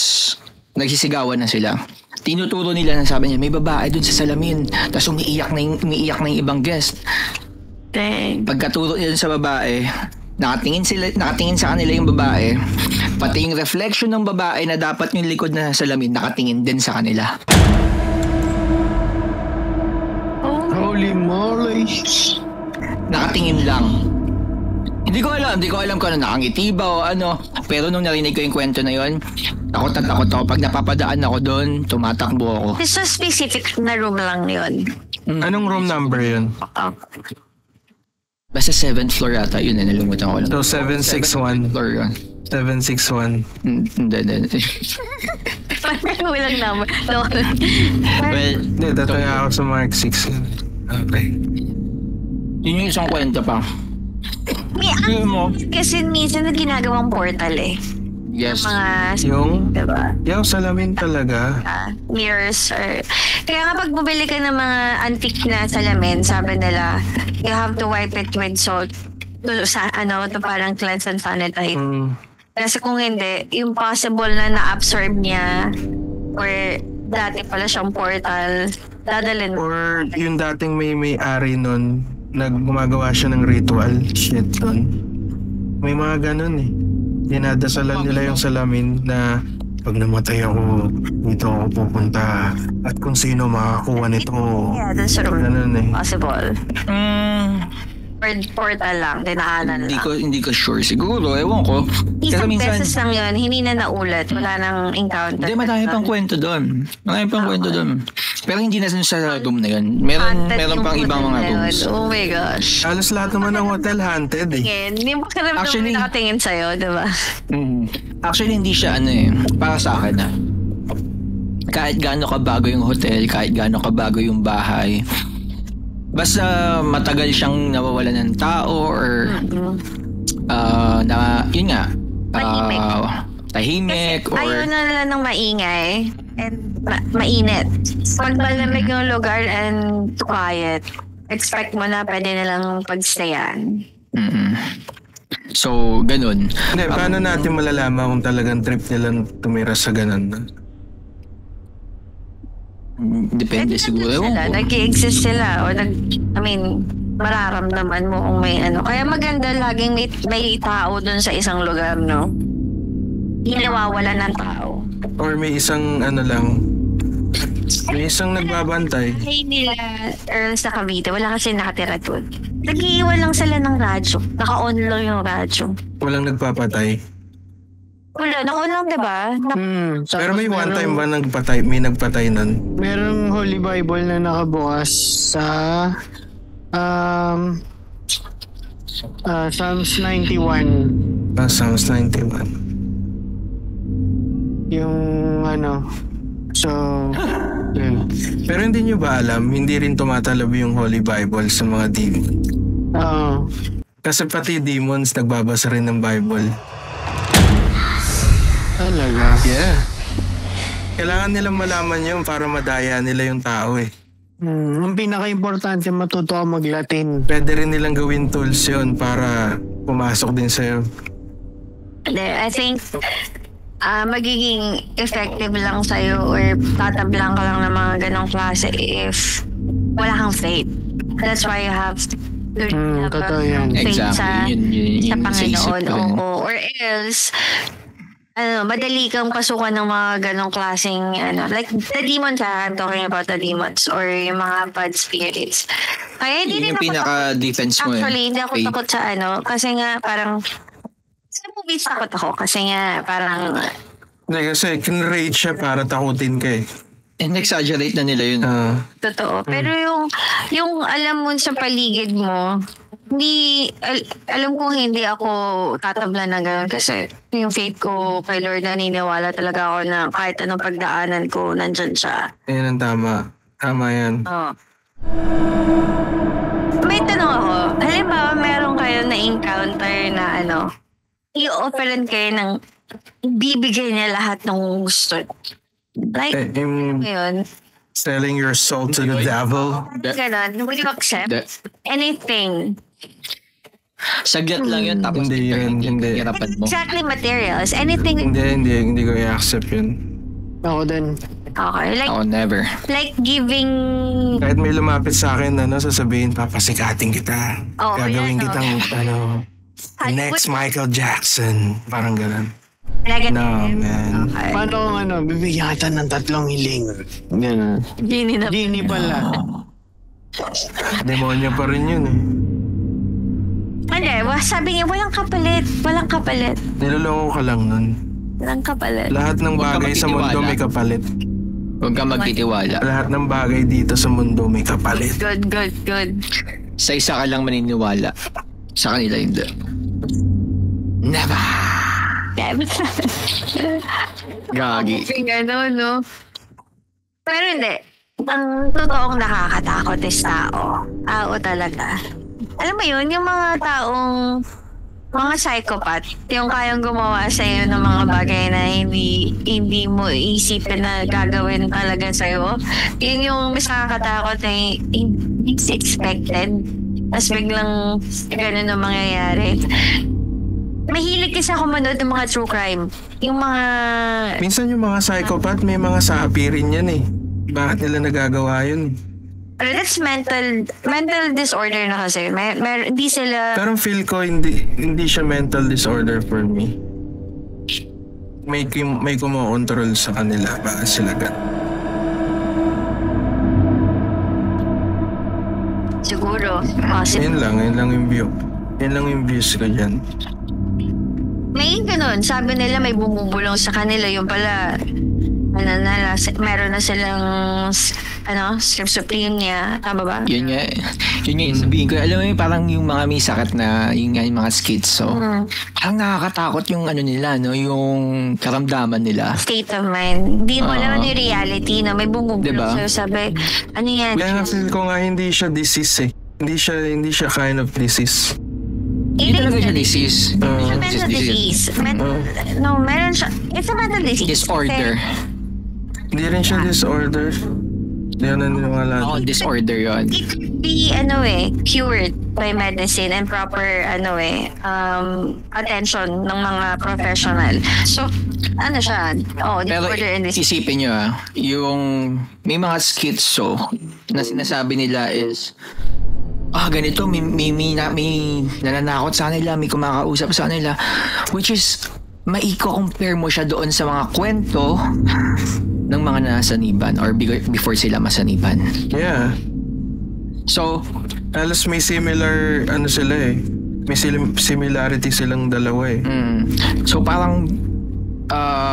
nagsisigawan na sila. Tinuturo nila na sabi niya, may babae dun sa salamin, tapos umiiyak na yung ibang guest. Dang. Pagkaturo nila sa babae, nakatingin sa kanila yung babae, pati yung reflection ng babae na dapat yung likod na salamin, nakatingin din sa kanila. Holy moly. Nakatingin lang. Hindi ko alam kung nakangiti ba o ano. Pero nung narinig ko yung kwento na yon, takot na takot ako. Pag napapadaan ako doon, tumatakbo ako. So specific na room lang yun. Anong room number yun? Basta 7th floor yata yun, nalimutan ko lang. So 761. 7th floor yun. 761. Hindi. Walang number. No. Well, hindi, tataya ako sa Mark 6. Okay. Yun yung isang kwento pa. Kasi minsan na ginagawang portal eh. Yes. Diba? Yung salamin talaga. Mirrors or... Kaya nga pag bumili ka ng mga antique na salamin, sabi nila, you have to wipe it with salt. To parang cleanse and sanitize. Kasi kung hindi, impossible na na-absorb niya or dati pala siyang portal, dadalhin. Or yung dating may-ari nun, gumagawa siya ng ritual shit nun. May mga ganun eh. Dinadasalan nila yung salamin na pag namatay ako, dito ako pupunta. At kung sino makakuha nito. Yeah, that's true. Ganun eh. Possible. Portal lang, dinaanan lang. Hindi ko sure siguro, ewan ko. Isang beses lang yun, hindi na naulat, wala nang encounter. Hindi, marami pang kwento doon. Pero hindi na sa room na yun. Meron pang ibang mga rooms. Oh my gosh. Halos lahat naman ng hotel haunted eh. Hindi mo karamdam Actually, may nakatingin sa'yo, diba? Actually, hindi siya para sa akin kahit gaano kabago yung hotel, kahit gaano kabago yung bahay, basta matagal siyang nawawalan ng tao or yun nga, tahimik or ayaw na nila ng maingay and mainit. Pag malamig yung lugar and quiet, expect mo na pwede nilang pagstayan. So, ganun. Hindi, paano natin malalaman kung talagang trip nilang tumira sa ganun? Depende siguro. Nag-i-exist sila or mararamdaman mo kung may ano. Kaya maganda laging may tao dun sa isang lugar, no? Hindi nawawala ng tao. Or may isang may isang nagbabantay. Hey nila, Earl sa Cavite, wala kasi nakatira dun. Nag-iiwan lang sila ng radyo. Naka-on lang yung radyo. Walang nagpapatay. Wala, nakulang, diba? Pero may one time ba may nagpatay nun? Merong Holy Bible na nakabukas sa Psalms 91. Psalms 91. Yung so, yun. Pero hindi nyo ba alam, hindi rin tumatalabi yung Holy Bible sa mga demon? Oo. Kasi pati demons nagbabasa rin ng Bible. Talaga? Yeah. Kailangan nilang malaman yun para madaya nila yung tao eh. Ang pinaka-importante, matuto ka mag-Latin. Pwede rin nilang gawin tools yun para pumasok din sa'yo. I think magiging effective lang sa'yo or tatablang ka lang ng mga ganong klase if wala kang faith. That's why you have to totoo yan. faith Exactly. sa Yun sa isip Panginoon. ko rin. Oo. Or else, madali kang pasukan ng mga ganong klaseng, like the demons, I'm talking about the demons or yung mga bad spirits. Kaya hindi Yun rin yung ako pinaka-defense mo actually, hindi ako Faith. takot sa kasi nga parang sa movies takot ako kasi nga parang Hindi kasi kinrate siya para takutin ka eh. And exaggerate na nila yun. totoo. Pero yung alam mo sa paligid mo, hindi, alam ko hindi ako tatabla na gano'n kasi yung faith ko kay Lord, naniniwala talaga ako na kahit anong pagdaanan ko, nandyan siya. Yan ang tama. Tama yan. Oo. May tanong ako, halimbawa meron kayo na encounter na i-offeran kayo ng bibigay niya lahat ng gusto. Like, yun. Selling your soul to the devil. Ganon, would you accept anything? Saglit lang yun, tapos Hindi yun, hindi. hirapan mo. Exactly materials. Anything. Hindi ko i-accept yun. Ako din. Okay. Ako never. Like giving. Kahit may lumapit sa akin, sasabihin, papasikatin kita. Oh, Gagawin yan, kitang, next Michael Jackson. Parang ganun. Negative. No, man. Okay. Paano kung bibigyan kita ng 3 hiling? Ganun. Gini na. Gini pala. Demonyo pa rin yun eh. Hindi, sabi niya, walang kapalit. Walang kapalit. Niloloko ka lang nun. Walang kapalit. Lahat ng Huwag ka bagay sa mundo magtitiwala. may kapalit. Huwag kang magtitiwala. Lahat ng bagay dito sa mundo may kapalit. Good, good, good. Sa isa ka lang maniniwala. Sa kanila hindi. Never! Gagi. Gano'n, no? Pero hindi. Ang totoong nakakatakot is tao. Tao talaga. Alam mo yun, yung mga taong mga psychopath, yung kayang gumawa sa iyo ng mga bagay na hindi mo isipin na gagawin talaga sa iyo. Yun yung mas nakakatakot na hindi expected. Tapos biglang ganun ang mangyayari. Mahilig kasi ako manood ng mga true crime. Yung mga... Minsan yung mga psychopath may mga sapi rin yan eh. Bakit nila nagagawa yun? Pero that's mental disorder na kasi. Hindi sila... Pero feel ko hindi siya mental disorder for me. May kumokontrol sa kanila. Bakit sila ganun? Siguro. Possible. Yun lang yung view. Yun lang yung views ko dyan. May ganun. Sabi nila may bumubulong sa kanila. Yung pala, meron na silang schizophrenia. Tama ba? Yun nga yung sabihin ko. Alam mo yung parang yung mga may sakit na yung mga schizo. Parang nakakatakot yung nila, no? Yung karamdaman nila. State of mind. Hindi mo alam yung reality na may bumubulong Diba? sa'yo. Sabi, ano yan? Kaya nga feel ko nga hindi siya disease eh. Hindi siya kind of disease. Hindi talaga siya disease. It's a mental disease. No, meron siya. It's a mental disease. Disorder. Hindi rin siya disorder. Hindi ako naniniwala. Oo, disorder yun. It could be, cured by medicine and proper, attention ng mga professional. So, siya? Pero Disorder and disease. isipin nyo yung may mga schizo na sinasabi nila is ganito, may nananakot sa kanila, may kumakausap sa kanila, which is maiko-compare mo siya doon sa mga kwento ng mga nasaniban or before sila masaniban. Yeah. So, Alas may similar, sila eh. May similarity silang dalawa eh. so parang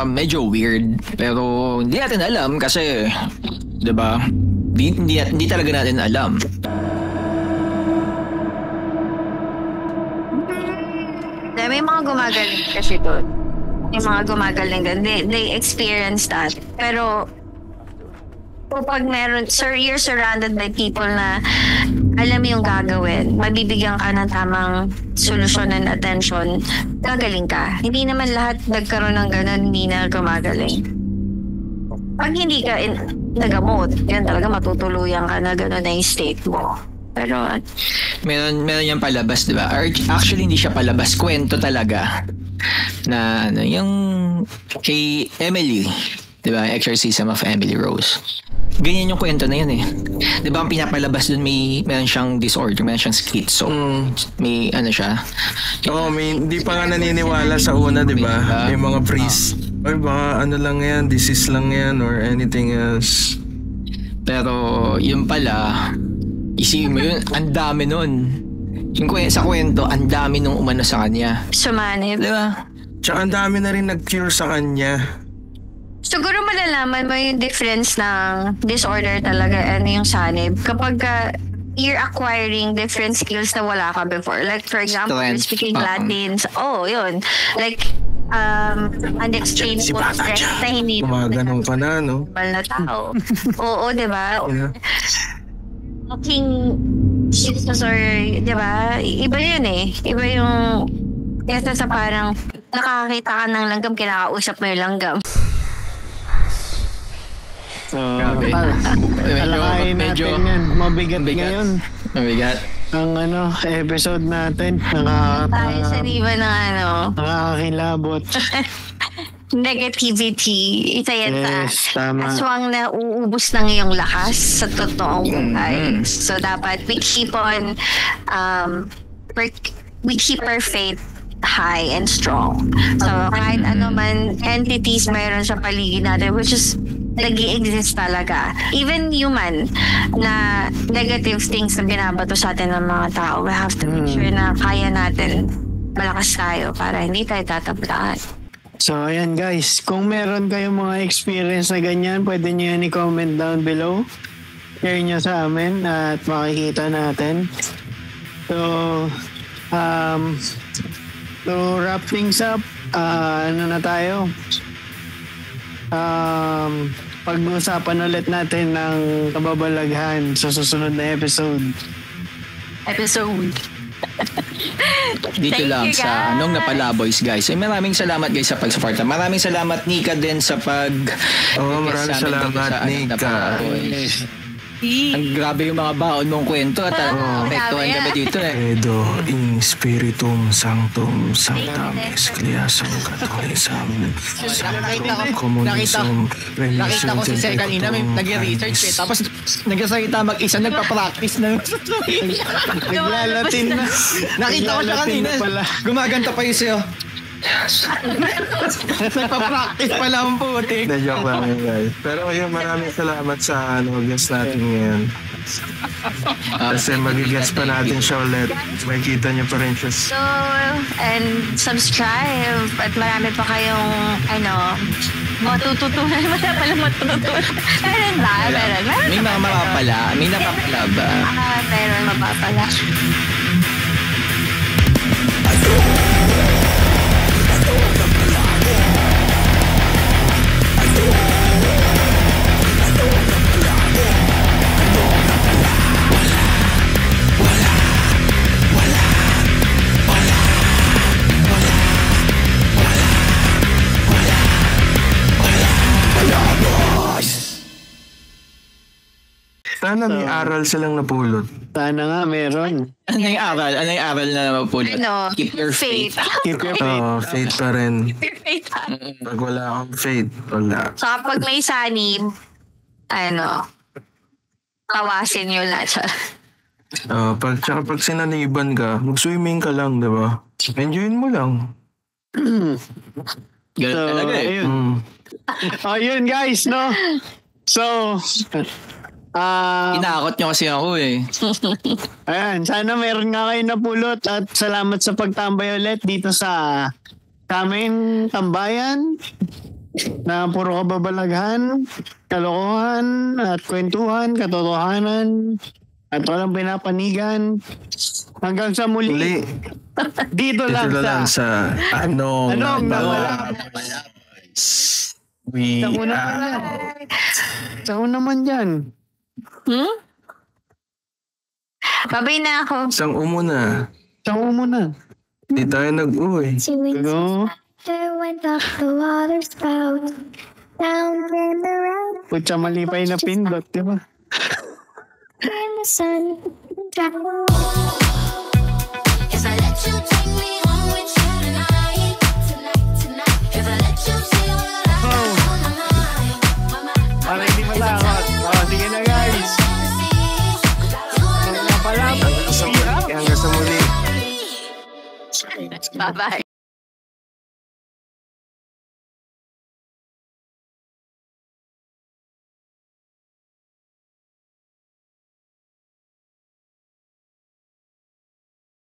medyo weird. Pero hindi natin alam kasi, diba? Hindi talaga natin alam. May mga gumagaling kasi doon. May mga gumagaling doon. They experience that. Pero kapag meron, sir, you're surrounded by people na alam yung gagawin, mabibigyan ka ng tamang solusyon and attention, gagaling ka. Hindi naman lahat nagkaroon ng ganun, hindi na gumagaling. Pag hindi ka nagamot, yan talaga matutuluyan ka na ganun na yung state mo. Pero meron yung palabas, di ba? Actually, hindi siya palabas. Kwento talaga. Na yung kay Emily, di ba? Exorcism of Emily Rose. Ganyan yung kwento na yun eh. Di ba ang pinapalabas dun meron siyang disorder, meron siyang schizo. May ano siya. Hindi pa nga naniniwala sa una, di ba? May mga priest. Or baka ano lang yan, disease lang yan or anything else. Pero yun pala, isipin mo yun, ang dami nun. Sa kwento, ang dami nung umano sa kanya. sumanib. Di ba? Tsaka ang dami na rin nag-cure sa kanya. Siguro malalaman mo yung difference ng disorder talaga and yung sanib. Kapag you're acquiring different skills na wala ka before. Like for example, Strength. speaking Latins. Yun. Like, unexplainable strength na hindi Gumaganong ka na, no? normal na tao. Oo, di ba? Yeah. Talking Jesus or, di ba? Iba yun eh. Iba yung kesa sa parang nakakita ka ng langgam, kinakausap mo yung langgam. Grabe. Talakayin Medyo natin yan. Mabigat ngayon. Mabigat. Ang episode natin. Tayo sa diba ng Nakakakilabot. negativity. Isa yan Yes, tama. aswang na uubos ng iyong lakas sa totoong buhay. So dapat we keep on we keep our faith high and strong. So kahit ano man entities mayroon sa paligid natin, which is nag-i-exist talaga. Even human na negative things na binabato sa atin ng mga tao, we have to make sure na kaya natin malakas tayo para hindi tayo tatablaan. So ayan guys, kung meron kayong mga experience na ganyan, pwede nyo yan i-comment down below. Share nyo sa amin at makikita natin. So, to wrap things up, ano na tayo? Pag-uusapan ulit natin ng kababalaghan sa susunod na episode. Dito Thank lang you, sa guys. Napalaboys guys. So, maraming salamat guys sa pag-suporta. Maraming salamat Nika din sa Maraming salamat Nika. Napalaboys. Ang grabe yung mga baon mong kwento at apektuhan kami dito eh. Edo in spiritum sanctum sanctam excliasum catholicam communisum Nakita ko si Sir kanina may nag-research eh. Tapos nagsasalita mag-isa, nagpa-practice na. Naglalatin na. Nakita ko siya kanina. pala. Gumaganta pa yung sa'yo. Nagpa-practice pala ang putik. Na-joke lang yun guys. Pero ayun, maraming salamat sa guest natin ngayon. Kasi mag-guest pa natin siya ulit. Makikita niyo pa rin siya. So, and subscribe at marami pa kayong matututunan. Wala pala matututunan. Meron ba? Meron. May mga mapapala. May napapala ba? Meron mapapala. Sana may aral silang napulot. Sana nga meron. Ano yung aral? Ano yung aral na mapulot? Keep your faith. Keep your faith. Faith pa rin. Pag wala akong faith, wala. So kapag may sanib, tawasin nyo lahat. Pag sinaniban ka, mag-swimming ka lang, di ba? Enjoyin mo lang. Ganun So, talaga eh. ayun. Ayun guys, no? So, Inakot nyo kasi ako eh. ayan, sana meron nga kayo napulot at salamat sa pagtambay ulit dito sa Sa amin, tambayan na puro kababalaghan, kalokohan, at kwentuhan, katotohanan, at walang pinapanigan. Hanggang sa muli. Dito lang sa Anong Napala. We Sa una man yan. Sa una man yan. Babay na ako. Isang umuna. Sa una na. Di tayo nag-uwi. Go. Went up the water spout. Down came the rain Putsa malipay na pindot, di ba? and the sun. If I let you take me home with you tonight, tonight. If I let you see what I got on my mind. Para hindi matakot. Sige na guys. Napala. Hanggang sa muli. Bye-bye.